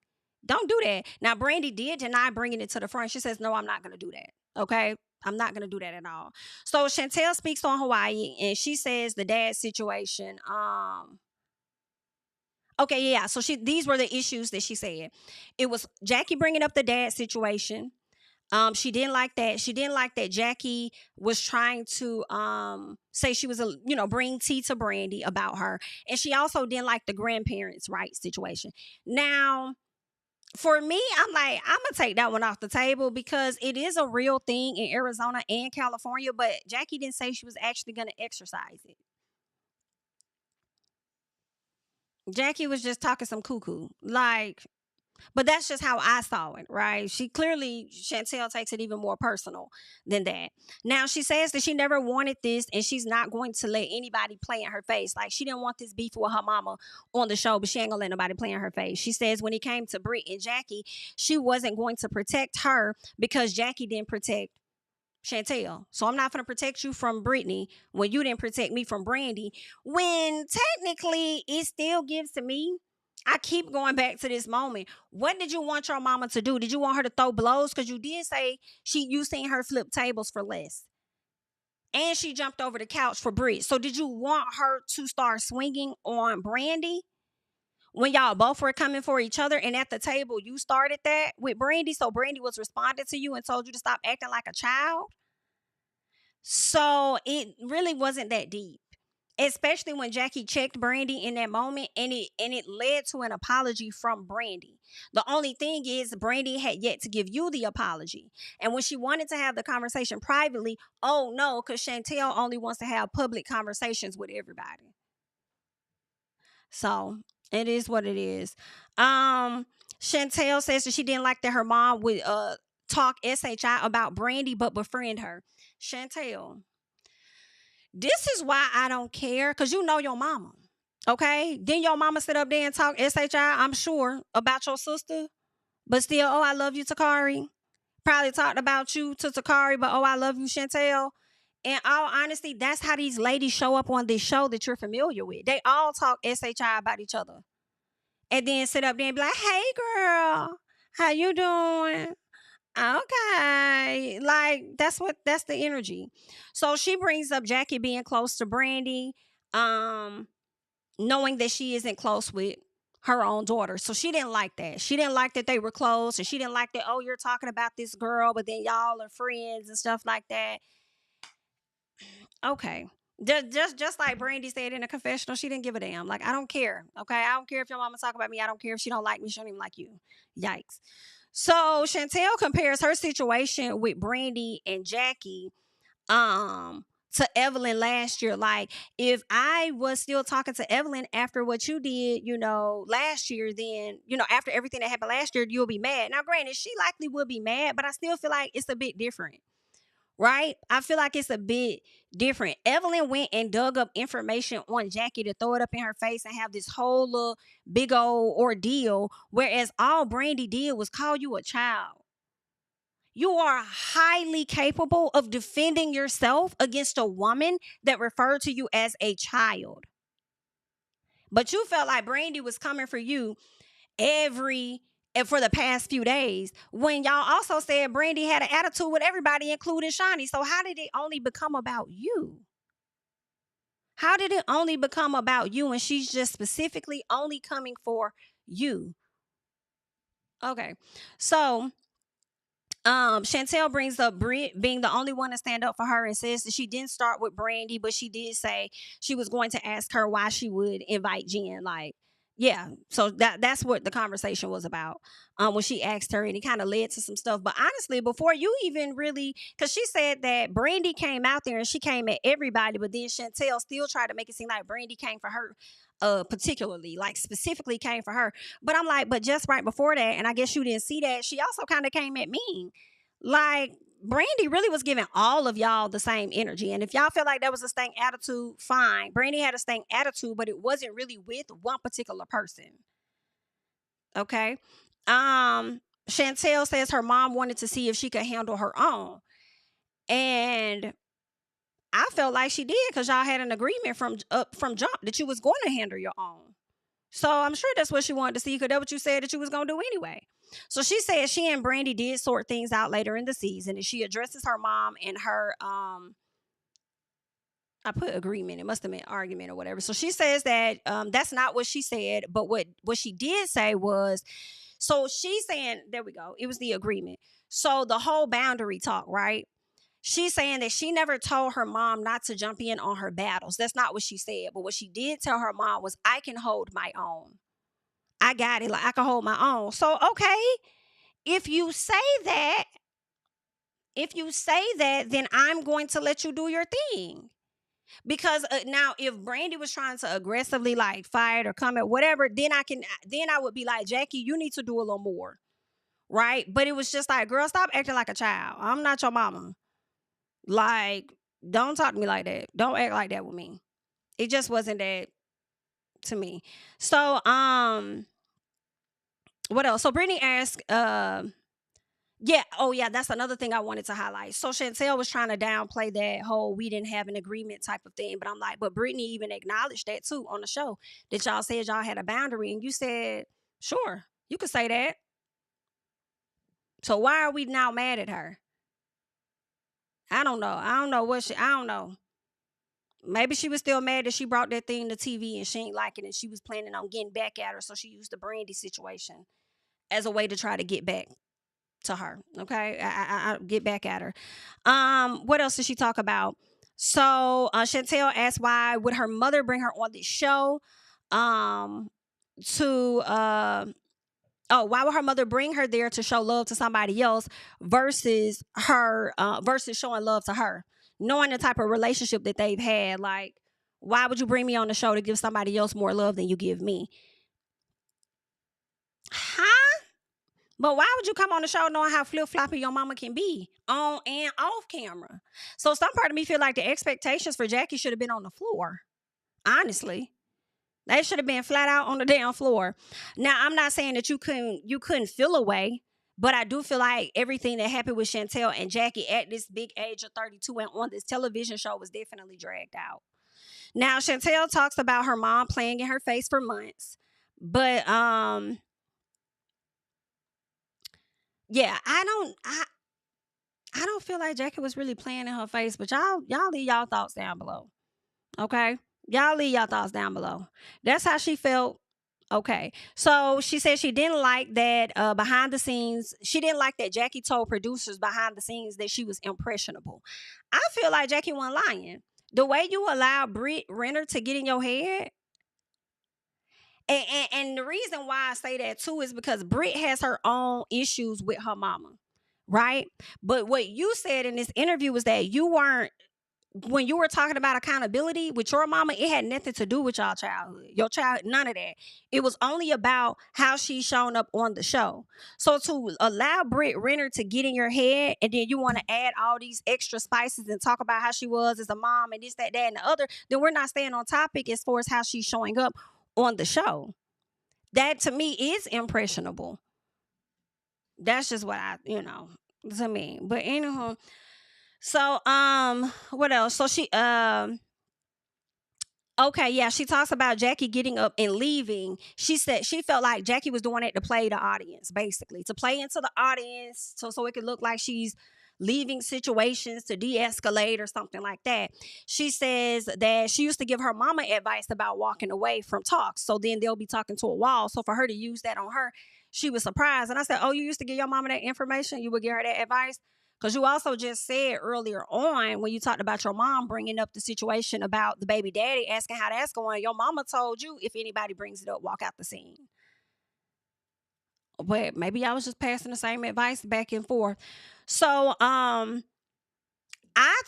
Don't do that. Now, Brandi did deny bringing it to the front. She says, no, I'm not going to do that. Okay? I'm not going to do that at all. So Chantel speaks on Hawaii, and she says the dad situation. Okay, yeah. So these were the issues that she said. It was Jackie bringing up the dad situation. She didn't like that. She didn't like that Jackie was trying to say she was bring tea to Brandi about her. And she also didn't like the grandparents' rights situation. Now, for me, I'm like, I'm gonna take that one off the table because it is a real thing in Arizona and California, but Jackie didn't say she was actually gonna exercise it. Jackie was just talking some cuckoo. Like, but that's just how I saw it, right? Chantel takes it even more personal than that. Now, she says that she never wanted this and she's not going to let anybody play in her face. Like, she didn't want this beef with her mama on the show, but she ain't gonna let nobody play in her face. She says when it came to Britt and Jackie, she wasn't going to protect her because Jackie didn't protect Chantel. So I'm not going to protect you from Brittany when you didn't protect me from Brandi. When technically it still gives to me, I keep going back to this moment. What did you want your mama to do? Did you want her to throw blows? Because you did say you seen her flip tables for less. And she jumped over the couch for Britt. So did you want her to start swinging on Brandi when y'all both were coming for each other? And at the table, you started that with Brandi. So Brandi was responding to you and told you to stop acting like a child. So it really wasn't that deep. especially when Jackie checked Brandi in that moment, and it led to an apology from Brandi. The only thing is Brandi had yet to give you the apology. And when she wanted to have the conversation privately, oh no, because Chantel only wants to have public conversations with everybody. So it is what it is. Chantel says that she didn't like that her mom would talk SHI about Brandi but befriend her. Chantel, this is why I don't care, because you know your mama. Okay? Then your mama sit up there and talk SHI, I'm sure, about your sister. But still, oh, I love you, Takari. Probably talked about you to Takari, but oh, I love you, Chantel. In all honesty, that's how these ladies show up on this show that you're familiar with. They all talk SHI about each other. And then sit up there and be like, hey girl, how you doing? Okay. Like that's the energy. So she brings up Jackie being close to Brandi, um, knowing that she isn't close with her own daughter. So she didn't like that. She didn't like that they were close, and she didn't like that, oh, you're talking about this girl, but then y'all are friends and stuff like that. Okay. Just like Brandi said in a confessional, she didn't give a damn. Like, I don't care. Okay. I don't care if your mama talk about me. I don't care if she don't like me. She don't even like you. Yikes. So Chantel compares her situation with Brandi and Jackie to Evelyn last year. Like, if I was still talking to Evelyn after what you did, last year, then, after everything that happened last year, you'll be mad. Now, granted, she likely would be mad, but I still feel like it's a bit different. Right? I feel like it's a bit different. Evelyn went and dug up information on Jackie to throw it up in her face and have this whole little big old ordeal, whereas all Brandi did was call you a child. You are highly capable of defending yourself against a woman that referred to you as a child. But you felt like Brandi was coming for you for the past few days, when y'all also said Brandi had an attitude with everybody, including Shaunie. So how did it only become about you? How did it only become about you, and she's just specifically only coming for you? Okay. So Chantel brings up Britt being the only one to stand up for her, and says that she didn't start with Brandi, but she did say she was going to ask her why she would invite Jen. Like, yeah. So that's what the conversation was about. When she asked her, and it kind of led to some stuff. But honestly, before you even really, because she said that Brandi came out there and she came at everybody, but then Chantel still tried to make it seem like Brandi came for her. Particularly, like specifically came for her. But I'm like, but just right before that, and I guess you didn't see that, she also kind of came at me. Like, Brandi really was giving all of y'all the same energy. And if y'all feel like that was a stank attitude, fine. Brandi had a stank attitude, but it wasn't really with one particular person. Okay. Chantel says her mom wanted to see if she could handle her own. And I felt like she did, because y'all had an agreement from jump that you was going to handle your own. So I'm sure that's what she wanted to see, because that's what you said that you was going to do anyway. So she said she and Brandi did sort things out later in the season, and she addresses her mom and her I put agreement. It must have meant argument or whatever. So she says that that's not what she said, but what she did say was, so she's saying, there we go. It was the agreement. So the whole boundary talk, right? She's saying that she never told her mom not to jump in on her battles. That's not what she said. But what she did tell her mom was, I can hold my own. I got it. Like, I can hold my own. So, okay, if you say that, then I'm going to let you do your thing. Because now, if Brandi was trying to aggressively like fight or come at whatever, then I would be like, Jackie, you need to do a little more. Right? But it was just like, girl, stop acting like a child. I'm not your mama. Like, don't talk to me like that. Don't act like that with me. It just wasn't that to me. So, what else? So Brittany asked, yeah, oh yeah, that's another thing I wanted to highlight. So Chantel was trying to downplay that whole we didn't have an agreement type of thing, but I'm like, but Brittany even acknowledged that too on the show, that y'all said y'all had a boundary, and you said, sure, you could say that. So why are we now mad at her? I don't know. I don't know. Maybe she was still mad that she brought that thing to TV and she ain't like it, and she was planning on getting back at her. So she used the Brandi situation as a way to try to get back to her. Okay. I get back at her. What else did she talk about? Chantel asked why would her mother bring her on this show um, to why would her mother bring her there to show love to somebody else versus her versus showing love to her, knowing the type of relationship that they've had. Like, why would you bring me on the show to give somebody else more love than you give me? Huh? But why would you come on the show knowing how flip-floppy your mama can be on and off camera? So some part of me feel like the expectations for Jackie should have been on the floor. Honestly. They should have been flat out on the damn floor. Now, I'm not saying that you couldn't feel a way, but I do feel like everything that happened with Chantel and Jackie at this big age of 32 and on this television show was definitely dragged out. Now, Chantel talks about her mom playing in her face for months. But yeah, I don't feel like Jackie was really playing in her face, but y'all leave y'all thoughts down below. Okay? Y'all leave y'all thoughts down below. That's how she felt. Okay. So she said she didn't like that behind the scenes. She didn't like that Jackie told producers behind the scenes that she was impressionable. I feel like Jackie wasn't lying. The way you allow Renner to get in your head, and the reason why I say that too is because Britt has her own issues with her mama, right? But what you said in this interview was that you weren't, when you were talking about accountability with your mama, it had nothing to do with y'all childhood. Your child, none of that. It was only about how she's shown up on the show. So to allow Britt Renner to get in your head and then you want to add all these extra spices and talk about how she was as a mom and this, that, and the other, then we're not staying on topic as far as how she's showing up on the show. That to me is impressionable. That's just what to me. But anywho, so what else? So she okay, yeah, she talks about Jackie getting up and leaving. She said she felt like Jackie was doing it to play the audience, basically, to play into the audience, so it could look like she's leaving situations to de-escalate or something like that. She says that she used to give her mama advice about walking away from talks, so then they'll be talking to a wall. So for her to use that on her, she was surprised. And I said, "Oh, you used to give your mama that information? You would give her that advice?" Because you also just said earlier on when you talked about your mom bringing up the situation about the baby daddy, asking how that's going, your mama told you if anybody brings it up, walk out the scene. But maybe I was just passing the same advice back and forth. So I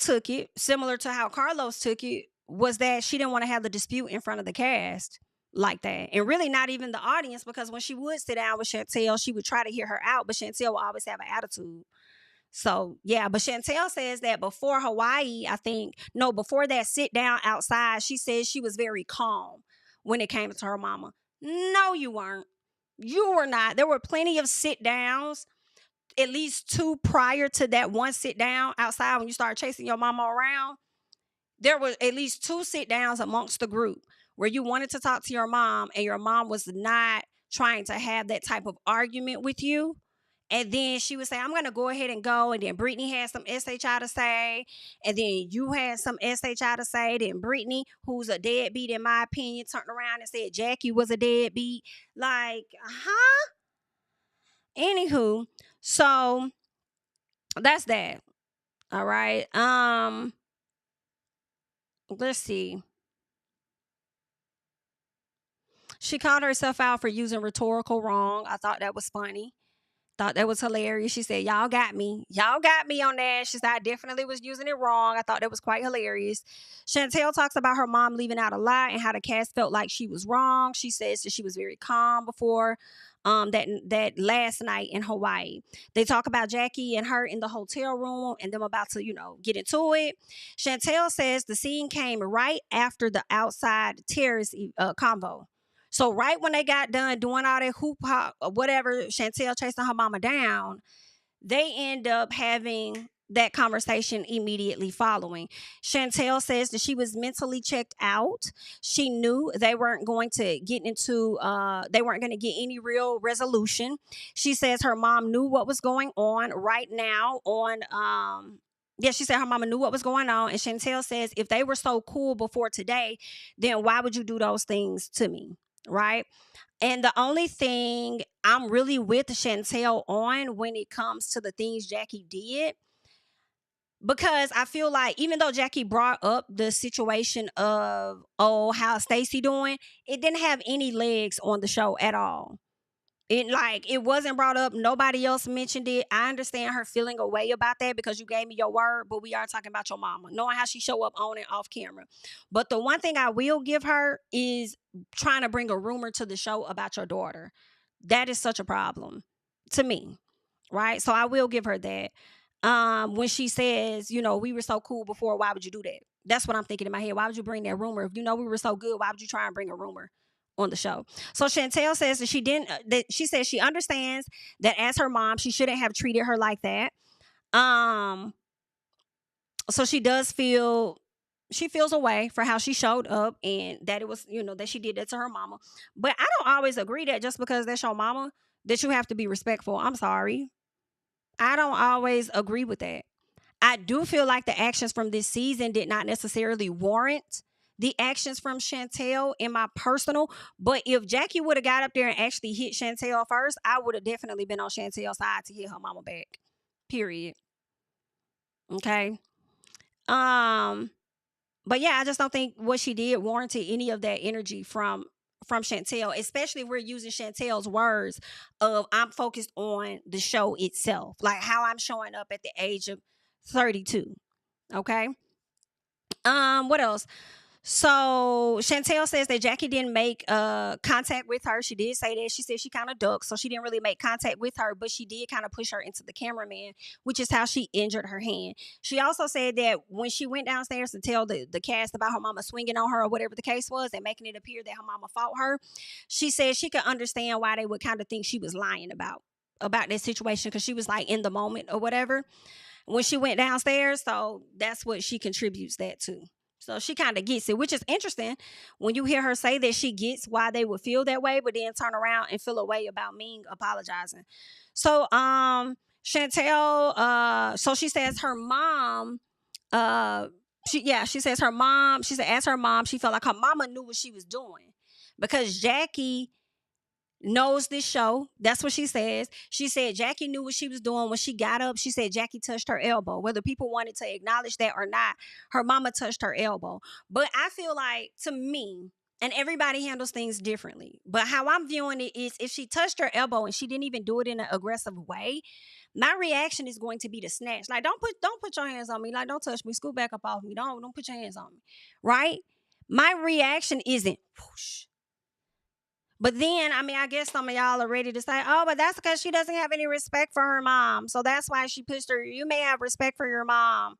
took it similar to how Carlos took it, was that she didn't want to have the dispute in front of the cast like that. And really not even the audience, because when she would sit down with Chantel, she would try to hear her out, but Chantel would always have an attitude. So, yeah, but Chantel says that before Hawaii, before that sit down outside, she says she was very calm when it came to her mama. No, you weren't. You were not. There were plenty of sit downs, at least two prior to that one sit down outside when you started chasing your mama around. There were at least two sit downs amongst the group where you wanted to talk to your mom and your mom was not trying to have that type of argument with you. And then she would say, "I'm going to go ahead and go." And then Brittany had some SHI to say. And then you had some SHI to say. Then Brittany, who's a deadbeat in my opinion, turned around and said Jackie was a deadbeat. Like, huh? Anywho, so that's that. All right. Let's see. She called herself out for using rhetorical wrong. I thought that was funny. Thought that was hilarious. She said, "Y'all got me. Y'all got me on that." She said, "I definitely was using it wrong." I thought that was quite hilarious. Chantel talks about her mom leaving out a lot and how the cast felt like she was wrong. She says that she was very calm before that last night in Hawaii. They talk about Jackie and her in the hotel room and them about to, get into it. Chantel says the scene came right after the outside terrorist convo. So right when they got done doing all that hoop hop or whatever, Chantel chasing her mama down, they end up having that conversation immediately following. Chantel says that she was mentally checked out. She knew they weren't going to get any real resolution. She says her mom knew what was going on right now she said her mama knew what was going on. And Chantel says, if they were so cool before today, then why would you do those things to me? Right? And the only thing I'm really with Chantel on when it comes to the things Jackie did, because I feel like even though Jackie brought up the situation of, oh, how Stacey doing, it didn't have any legs on the show at all. It wasn't brought up. Nobody else mentioned it. I understand her feeling a way about that because you gave me your word, but we are talking about your mama, knowing how she show up on and off camera. But the one thing I will give her is trying to bring a rumor to the show about your daughter. That is such a problem to me, right? So I will give her that. When she says, we were so cool before, why would you do that? That's what I'm thinking in my head. Why would you bring that rumor? If you know we were so good, why would you try and bring a rumor on the show? So Chantel says that she didn't. That she says she understands that as her mom, she shouldn't have treated her like that. So she does feel. She feels away for how she showed up and that it was, that she did that to her mama. But I don't always agree that just because that's your mama, that you have to be respectful. I'm sorry. I don't always agree with that. I do feel like the actions from this season did not necessarily warrant the actions from Chantel in my personal. But if Jackie would have got up there and actually hit Chantel first, I would have definitely been on Chantel's side to hit her mama back. Period. Okay. But yeah, I just don't think what she did warranted any of that energy from Chantel, especially if we're using Chantel's words of I'm focused on the show itself, like how I'm showing up at the age of 32. Okay. What else? So Chantel says that Jackie didn't make contact with her. She did say that. She said she kind of ducked, so she didn't really make contact with her, but she did kind of push her into the cameraman, which is how she injured her hand. She also said that when she went downstairs to tell the cast about her mama swinging on her or whatever the case was and making it appear that her mama fought her, she said she could understand why they would kind of think she was lying about that situation because she was like in the moment or whatever when she went downstairs. So that's what she contributes that to. So she kind of gets it, which is interesting when you hear her say that she gets why they would feel that way, but then turn around and feel a way about Ming apologizing. So Chantel, so she says her mom, she says her mom, she said as her mom, she felt like her mama knew what she was doing because Jackie knows this show. That's what she says. She said Jackie knew what she was doing when she got up. She said Jackie touched her elbow. Whether people wanted to acknowledge that or not, her mama touched her elbow. But I feel like, to me, and everybody handles things differently, but how I'm viewing it is if she touched her elbow and she didn't even do it in an aggressive way, my reaction is going to be to snatch. Like, don't put your hands on me. Like, don't touch me. Scoot back up off me. Don't put your hands on me. Right? My reaction isn't whoosh. But then, I guess some of y'all are ready to say, oh, but that's because she doesn't have any respect for her mom. So that's why she pushed her. You may have respect for your mom.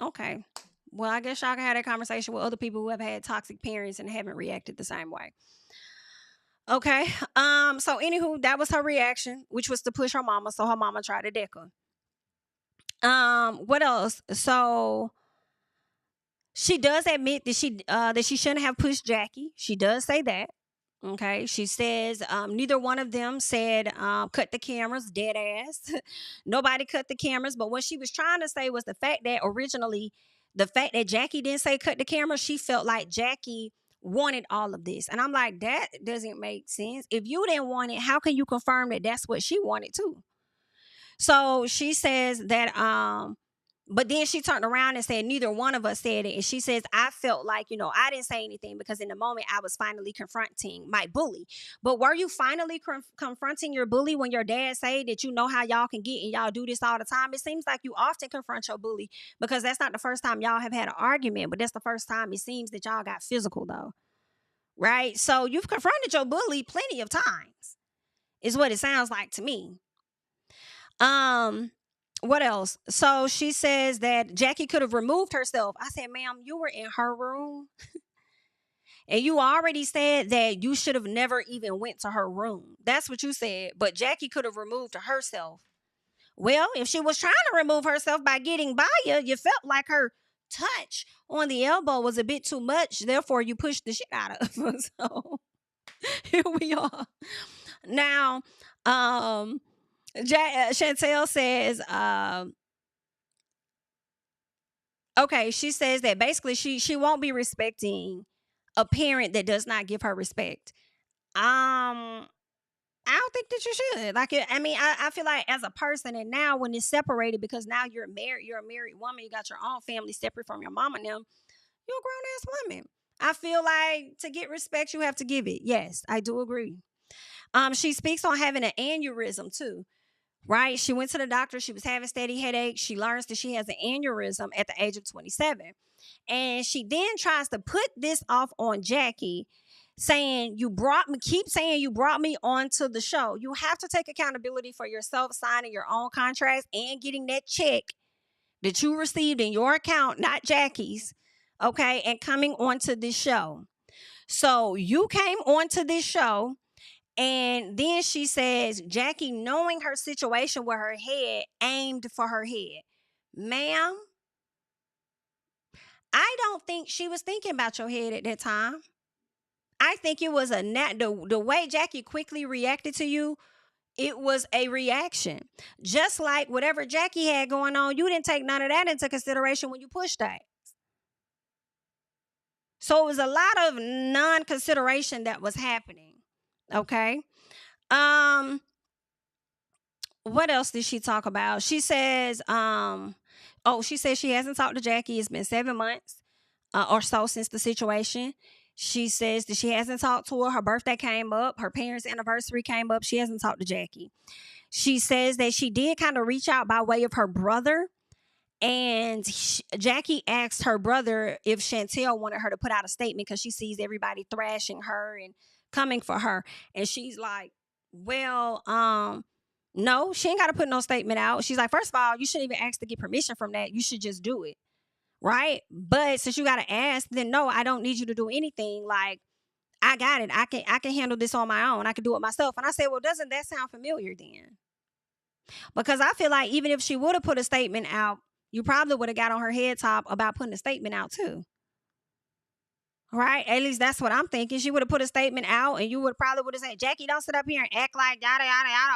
Okay. Well, I guess y'all can have that conversation with other people who have had toxic parents and haven't reacted the same way. Okay. So anywho, that was her reaction, which was to push her mama. So her mama tried to deck her. What else? So she does admit that she shouldn't have pushed Jackie. She does say that. Okay, she says neither one of them said cut the cameras, dead ass. Nobody cut the cameras, but what she was trying to say was the fact that Jackie didn't say cut the camera, she felt like Jackie wanted all of this. And I'm like, that doesn't make sense. If you didn't want it, how can you confirm that that's what she wanted too? So she says that but then she turned around and said, neither one of us said it. And she says, I felt like, I didn't say anything because in the moment I was finally confronting my bully. But were you finally confronting your bully when your dad said that you know how y'all can get and y'all do this all the time? It seems like you often confront your bully because that's not the first time y'all have had an argument, but that's the first time it seems that y'all got physical though. Right? So you've confronted your bully plenty of times is what it sounds like to me. What else? So she says that Jackie could have removed herself. I said, ma'am, you were in her room. And you already said that you should have never even went to her room. That's what you said. But Jackie could have removed herself. Well, if she was trying to remove herself by getting by you felt like her touch on the elbow was a bit too much. Therefore, you pushed the shit out of her. So here we are. Now, Chantel says, okay, she says that basically she won't be respecting a parent that does not give her respect. I I don't think that you should. Like, I mean, I feel like as a person, and now when it's separated, because now you're married, you're a married woman, you got your own family separate from your mom and them, you're a grown ass woman. I feel like to get respect, you have to give it. Yes, I do agree. She speaks on having an aneurysm too, right? She went to the doctor. She was having steady headaches. She learns that she has an aneurysm at the age of 27. And she then tries to put this off on Jackie, saying, you brought me, keep saying you brought me onto the show. You have to take accountability for yourself, signing your own contracts and getting that check that you received in your account, not Jackie's, okay, and coming onto this show. So you came onto this show, and then she says, Jackie, knowing her situation with her head, aimed for her head. Ma'am, I don't think she was thinking about your head at that time. I think it was the way Jackie quickly reacted to you, it was a reaction. Just like whatever Jackie had going on, you didn't take none of that into consideration when you pushed that. So it was a lot of non-consideration that was happening. Okay. What else did she talk about? She says, she says she hasn't talked to Jackie. It's been 7 months or so since the situation. She says that she hasn't talked to her. Her birthday came up. Her parents' anniversary came up. She hasn't talked to Jackie. She says that she did kind of reach out by way of her brother. And Jackie asked her brother if Chantel wanted her to put out a statement because she sees everybody thrashing her and coming for her. And she's like, well, no, she ain't got to put no statement out. She's like, first of all, you shouldn't even ask to get permission from that. You should just do it. Right. But since you got to ask, then no, I don't need you to do anything. Like, I got it. I can handle this on my own. I can do it myself. And I said, well, doesn't that sound familiar then? Because I feel like even if she would have put a statement out, you probably would have got on her head top about putting a statement out too. Right? At least that's what I'm thinking. She would have put a statement out and you probably would have said, Jackie, don't sit up here and act like yada, yada, yada.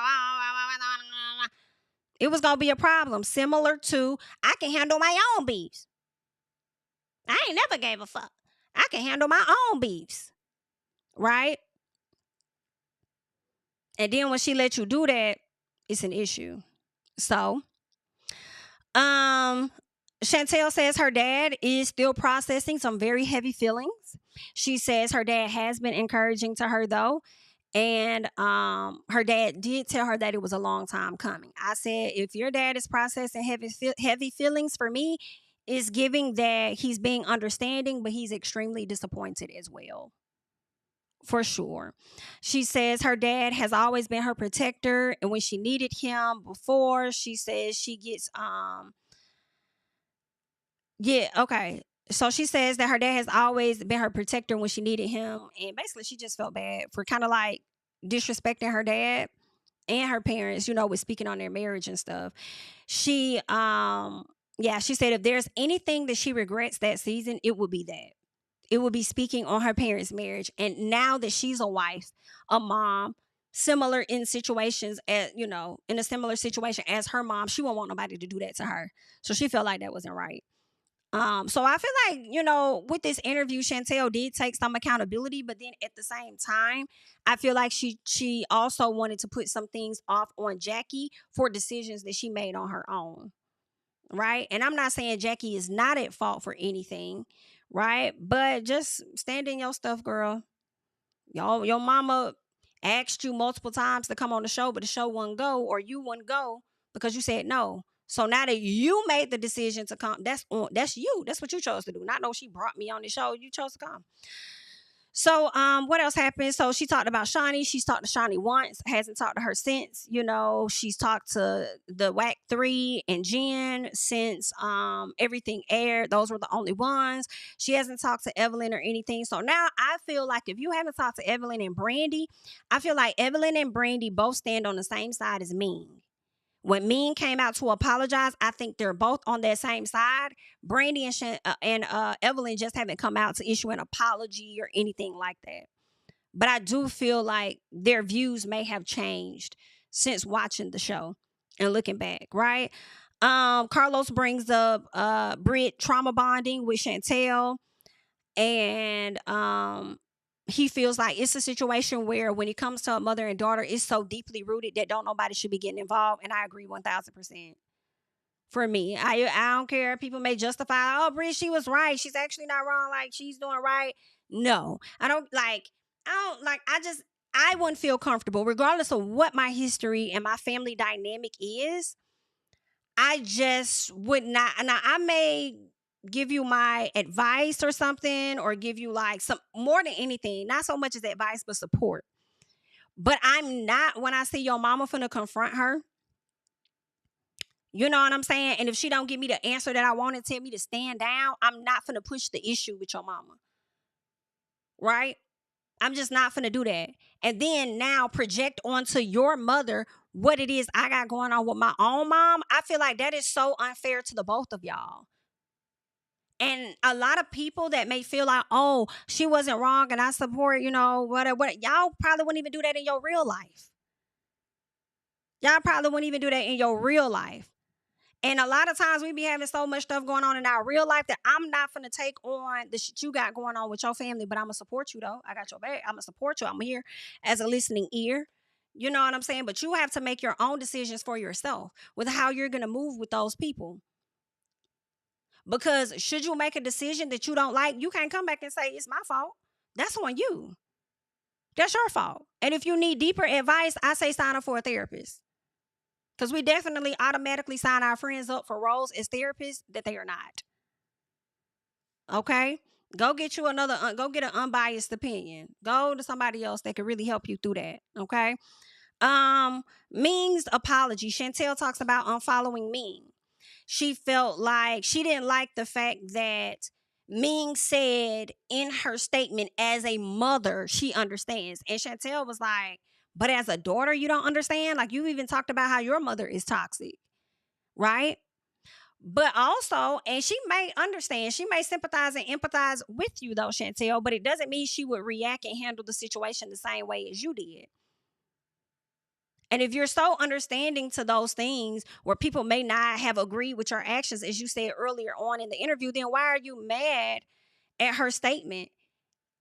It was going to be a problem. Similar to, I can handle my own beefs. I ain't never gave a fuck. I can handle my own beefs. Right? And then when she let you do that, it's an issue. So, Chantel says her dad is still processing some very heavy feelings. She says her dad has been encouraging to her though. And her dad did tell her that it was a long time coming. I said, if your dad is processing heavy feelings, for me, is giving that he's being understanding, but he's extremely disappointed as well. For sure. She says her dad has always been her protector. And when she needed him before, she says she gets yeah, okay. So she says that her dad has always been her protector when she needed him. And basically she just felt bad for kind of like disrespecting her dad and her parents, with speaking on their marriage and stuff. She she said if there's anything that she regrets that season, it would be that. It would be speaking on her parents' marriage. And now that she's a wife, a mom, similar in situations as, in a similar situation as her mom, she won't want nobody to do that to her. So she felt like that wasn't right. So I feel like, with this interview, Chantel did take some accountability, but then at the same time, I feel like she also wanted to put some things off on Jackie for decisions that she made on her own. Right. And I'm not saying Jackie is not at fault for anything. Right. But just stand in your stuff, girl. Your mama asked you multiple times to come on the show, but the show wouldn't go, or you wouldn't go because you said no. So now that you made the decision to come, that's you. That's what you chose to do. Not know she brought me on the show. You chose to come. So, what else happened? So she talked about Shaunie. She's talked to Shaunie once, hasn't talked to her since. She's talked to the WAC 3 and Jen since everything aired. Those were the only ones. She hasn't talked to Evelyn or anything. So now I feel like if you haven't talked to Evelyn and Brandi, I feel like Evelyn and Brandi both stand on the same side as Mean. When Mean came out to apologize, I think they're both on that same side. Brandi and Evelyn just haven't come out to issue an apology or anything like that. But I do feel like their views may have changed since watching the show and looking back, right? Carlos brings up Britt trauma bonding with Chantel. And he feels like it's a situation where when it comes to a mother and daughter, it's so deeply rooted that don't nobody should be getting involved. And I agree 1000%. For me, I don't care. People may justify, oh, Brie, she was right. She's actually not wrong. Like, she's doing right. No, I don't like. I don't like. I wouldn't feel comfortable, regardless of what my history and my family dynamic is. I just would not. Now, I may give you my advice or something, or give you like some more than anything, not so much as advice, but support. But I'm not, when I see your mama finna confront her, you know what I'm saying? And if she don't give me the answer that I want and tell me to stand down, I'm not finna push the issue with your mama. Right? I'm just not finna do that. And then now project onto your mother what it is I got going on with my own mom. I feel like that is so unfair to the both of y'all. And a lot of people that may feel like, oh, she wasn't wrong and I support, whatever. Y'all probably wouldn't even do that in your real life. Y'all probably wouldn't even do that in your real life. And a lot of times we be having so much stuff going on in our real life that I'm not finna take on the shit you got going on with your family, but I'm gonna support you though. I got your back. I'm gonna support you. I'm here as a listening ear. You know what I'm saying? But you have to make your own decisions for yourself with how you're gonna move with those people. Because should you make a decision that you don't like, you can't come back and say it's my fault. That's on you. That's your fault. And if you need deeper advice, I say sign up for a therapist. Because we definitely automatically sign our friends up for roles as therapists that they are not. Okay? Go get you go get an unbiased opinion. Go to somebody else that can really help you through that. Okay? Ming's apology. Chantel talks about unfollowing Ming. She felt like she didn't like the fact that Ming said in her statement, as a mother, she understands. And Chantel was like, but as a daughter, you don't understand? Like, you even talked about how your mother is toxic, right? But also, and she may understand, she may sympathize and empathize with you though, Chantel, but it doesn't mean she would react and handle the situation the same way as you did. And if you're so understanding to those things where people may not have agreed with your actions, as you said earlier on in the interview, then why are you mad at her statement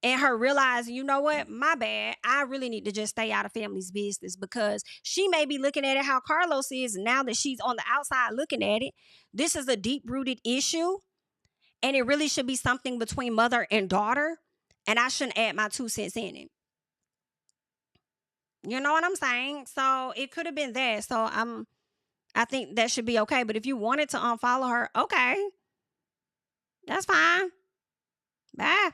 and her realizing, you know what, my bad, I really need to just stay out of family's business? Because she may be looking at it how Carlos is now that she's on the outside looking at it. This is a deep-rooted issue, and it really should be something between mother and daughter, and I shouldn't add my 2 cents in it. You know what I'm saying? So it could have been that. So I think that should be okay. But if you wanted to unfollow her, okay, that's fine. Bye.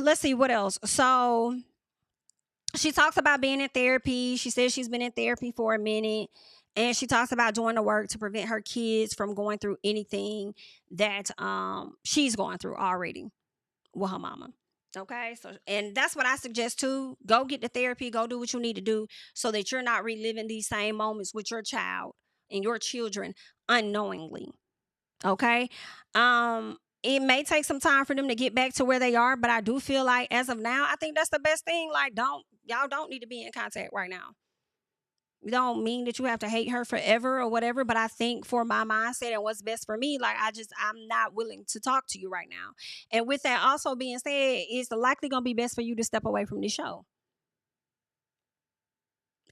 Let's see what else. So she talks about being in therapy. She says she's been in therapy for a minute, and she talks about doing the work to prevent her kids from going through anything that she's going through already with her mama. Okay, so, and that's what I suggest too. Go get the therapy, go do what you need to do so that you're not reliving these same moments with your child and your children unknowingly. Okay. It may take some time for them to get back to where they are, but I do feel like as of now, I think that's the best thing. Like, y'all don't need to be in contact right now. It don't mean that you have to hate her forever or whatever, but I think for my mindset and what's best for me, like, I'm not willing to talk to you right now. And with that also being said, it's likely going to be best for you to step away from the show.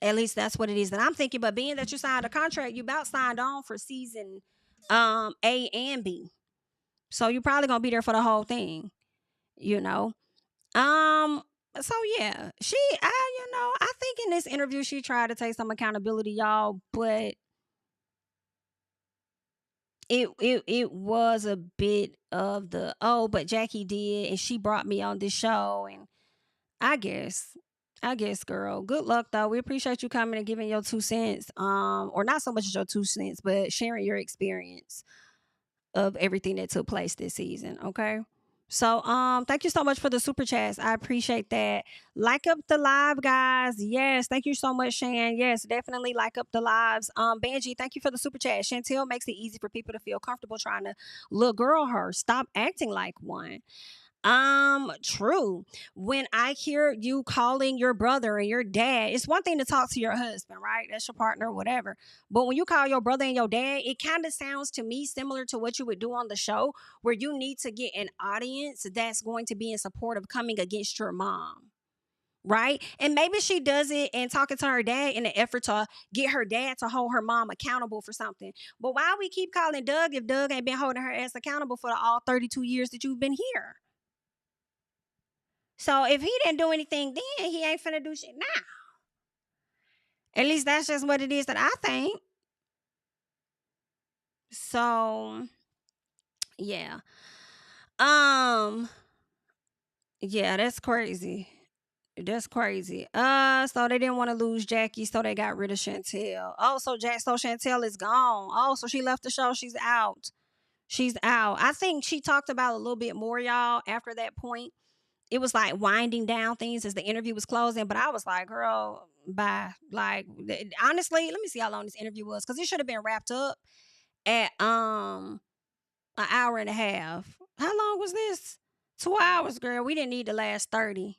At least that's what it is that I'm thinking. But being that you signed a contract, you about signed on for season A and B. So you're probably going to be there for the whole thing, you know. So yeah, I think in this interview she tried to take some accountability, y'all, but it was a bit of the, oh, but Jackie did and she brought me on this show. And I guess, girl, good luck though. We appreciate you coming and giving your 2 cents, or not so much as your 2 cents, but sharing your experience of everything that took place this season. Okay. So, thank you so much for the super chats. I appreciate that. Like up the live, guys. Yes, thank you so much, Shan. Yes, definitely like up the lives. Benji, thank you for the super chat. Chantel makes it easy for people to feel comfortable trying to little girl her. Stop acting like one. True. When I hear you calling your brother and your dad, it's one thing to talk to your husband, right? That's your partner, whatever. But when you call your brother and your dad, it kind of sounds to me similar to what you would do on the show, where you need to get an audience that's going to be in support of coming against your mom. Right. And maybe she does it and talking to her dad in an effort to get her dad to hold her mom accountable for something. But why we keep calling Doug if Doug ain't been holding her ass accountable for the all 32 years that you've been here? So if he didn't do anything then, he ain't finna do shit now. At least that's just what it is that I think. So yeah. Um, yeah, that's crazy. That's crazy. So they didn't want to lose Jackie, so they got rid of Chantel. Oh, so Chantel is gone. Oh, so she left the show. She's out. She's out. I think she talked about a little bit more, y'all, after that point. It was like winding down things as the interview was closing, but I was like, girl, bye. Like, honestly, let me see how long this interview was, because it should have been wrapped up at an hour and a half. How long was this? 2 hours, girl. We didn't need the last 30.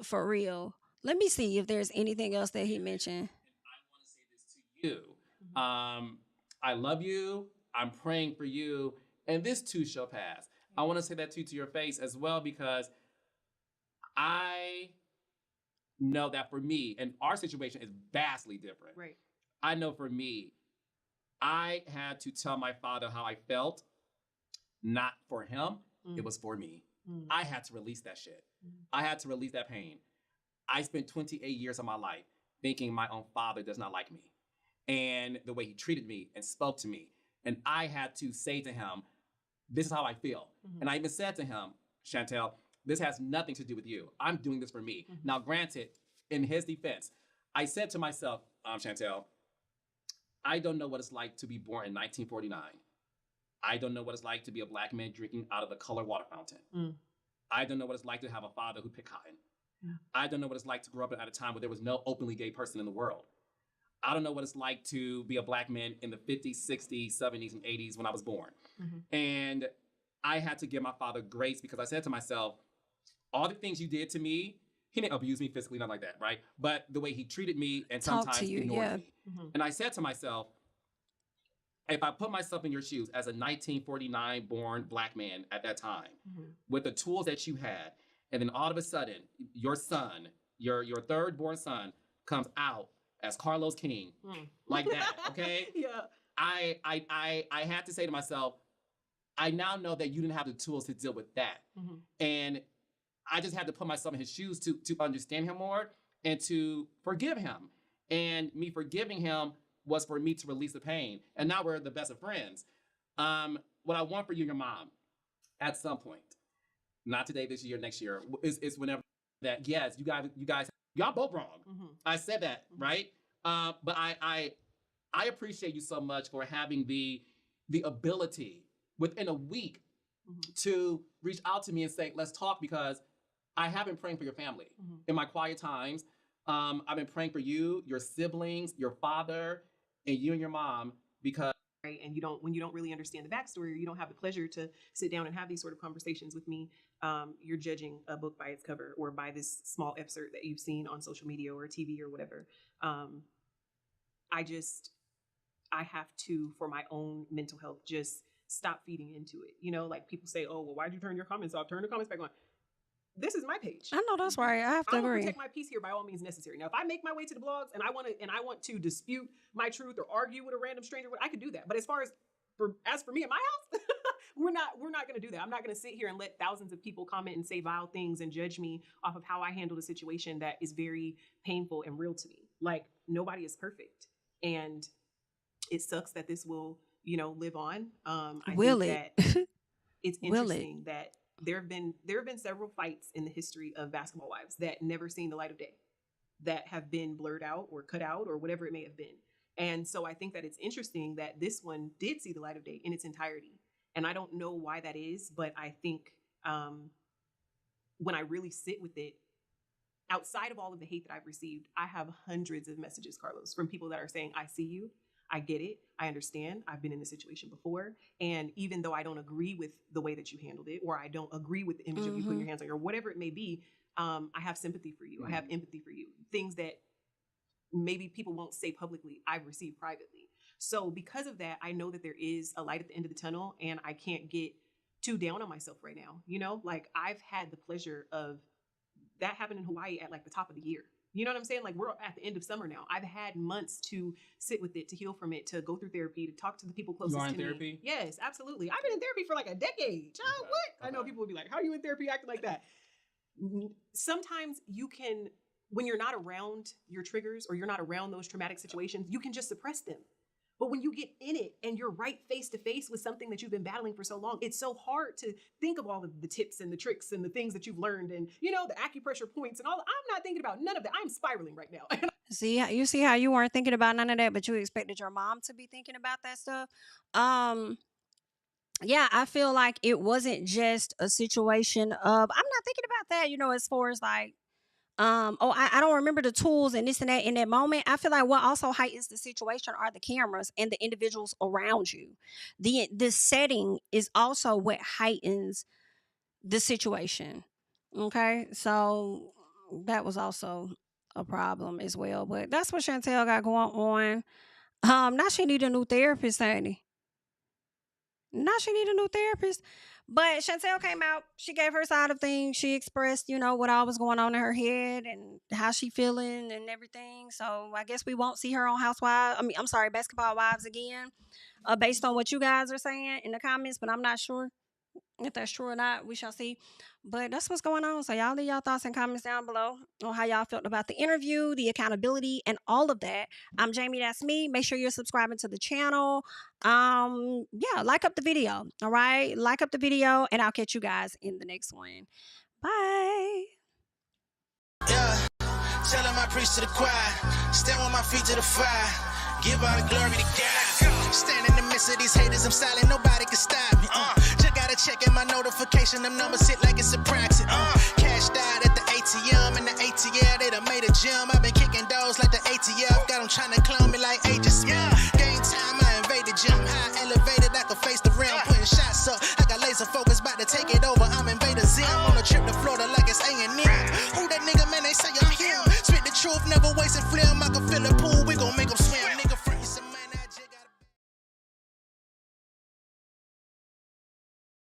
For real. Let me see if there's anything else that he mentioned. I want to say this to you. I love you. I'm praying for you. And this too shall pass. I want to say that to your face as well, because I know that for me, and our situation is vastly different. Right. I know for me, I had to tell my father how I felt, not for him. It was for me. I had to release that shit. I had to release that pain. I spent 28 years of my life thinking my own father does not like me, and the way he treated me and spoke to me. And I had to say to him, this is how I feel. And I even said to him, Chantel, this has nothing to do with you. I'm doing this for me. Now, granted, in his defense, I said to myself, Chantel, I don't know what it's like to be born in 1949. I don't know what it's like to be a black man drinking out of the colored water fountain. I don't know what it's like to have a father who picked cotton. I don't know what it's like to grow up at a time where there was no openly gay person in the world. I don't know what it's like to be a black man in the 50s, 60s, 70s, and 80s when I was born. And I had to give my father grace, because I said to myself, all the things you did to me, he didn't abuse me physically, not like that, right? But the way he treated me and sometimes ignored me. And I said to myself, if I put myself in your shoes as a 1949 born black man at that time, with the tools that you had, and then all of a sudden, your son, your third born son, comes out as Carlos King, like that, okay? Yeah. I had to say to myself, I now know that you didn't have the tools to deal with that. And I just had to put myself in his shoes to understand him more and to forgive him. And me forgiving him was for me to release the pain. And now we're the best of friends. What I want for you and your mom, at some point, not today, this year, next year, is whenever that, yes, you guys, y'all both wrong. I said that, right? But I appreciate you so much for having the ability within a week to reach out to me and say, let's talk, because I have been praying for your family in my quiet times. I've been praying for you, your siblings, your father, and you and your mom, because right, and when you don't really understand the backstory, or you don't have the pleasure to sit down and have these sort of conversations with me, you're judging a book by its cover, or by this small excerpt that you've seen on social media or TV or whatever. I have to, for my own mental health, just stop feeding into it. You know, like people say, oh, well, why'd you turn your comments off? Turn the comments back on. This is my page. I know that's right. I have to agree. I will protect my peace here by all means necessary. Now, if I make my way to the blogs and I want to dispute my truth or argue with a random stranger, I could do that. But as for me at my house, we're not going to do that. I'm not going to sit here and let thousands of people comment and say vile things and judge me off of how I handled a situation that is very painful and real to me. Like, nobody is perfect, and it sucks that this will, live on. I Will think it? that it's interesting that there have been several fights in the history of Basketball Wives that never seen the light of day, that have been blurred out or cut out or whatever it may have been. And so I think that it's interesting that this one did see the light of day in its entirety. And I don't know why that is, but I think when I really sit with it, outside of all of the hate that I've received, I have hundreds of messages, Carlos, from people that are saying, I see you. I get it. I understand. I've been in this situation before. And even though I don't agree with the way that you handled it, or I don't agree with the image of you putting your hands on you, or whatever it may be, I have sympathy for you. I have empathy for you. Things that maybe people won't say publicly, I've received privately. So because of that, I know that there is a light at the end of the tunnel, and I can't get too down on myself right now. You know, like I've had the pleasure of that happened in Hawaii at like the top of the year. You know what I'm saying? Like we're at the end of summer now. I've had months to sit with it, to heal from it, to go through therapy, to talk to the people closest to me. You are in therapy? Yes, absolutely. I've been in therapy for like a decade. Child, what? I know people would be like, how are you in therapy acting like that? Sometimes you can, when you're not around your triggers or you're not around those traumatic situations, you can just suppress them. But when you get in it and you're right face to face with something that you've been battling for so long, it's so hard to think of all of the tips and the tricks and the things that you've learned and, you know, the acupressure points and all. I'm not thinking about none of that. I'm spiraling right now. You see how you weren't thinking about none of that, but you expected your mom to be thinking about that stuff. Yeah, I feel like it wasn't just a situation of, I'm not thinking about that, you know, as far as like, I don't remember the tools and this and that in that moment. I feel like what also heightens the situation are the cameras and the individuals around you. The setting is also what heightens the situation. Okay, so that was also a problem as well. But that's what Chantel got going on. Now she need a new therapist, honey. Now she need a new therapist. But Chantel came out. She gave her side of things. She expressed, you know, what all was going on in her head and how she feeling and everything. So I guess we won't see her on Basketball Wives again, based on what you guys are saying in the comments. But I'm not sure if that's true or not. We shall see. But that's what's going on. So y'all leave y'all thoughts and comments down below on how y'all felt about the interview, the accountability, and all of that. I'm Jami, that's me. Make sure you're subscribing to the channel. Yeah, like up the video. All right, like up the video, and I'll catch you guys in the next one. Bye. Yeah, tell him I preach to the choir. Stand with my feet to the fire. Give all the glory to God. Stand in the midst of these haters, I'm silent, nobody can stop me. Just gotta check in my notification, them numbers hit like it's a proxy. Cashed out at the ATM, and the ATL, they done made a gym. I've been kicking doors like the ATF, got them trying to clone me like Agent Smith. Game time, I invaded gym, high elevated, I can face the rim. Putting shots up, I got laser focus, about to take it over, I'm Invader Zim. On a trip to Florida like it's A&M. Who that nigga, man, they say I'm him. Spit the truth, never wasting film, I can feel it pull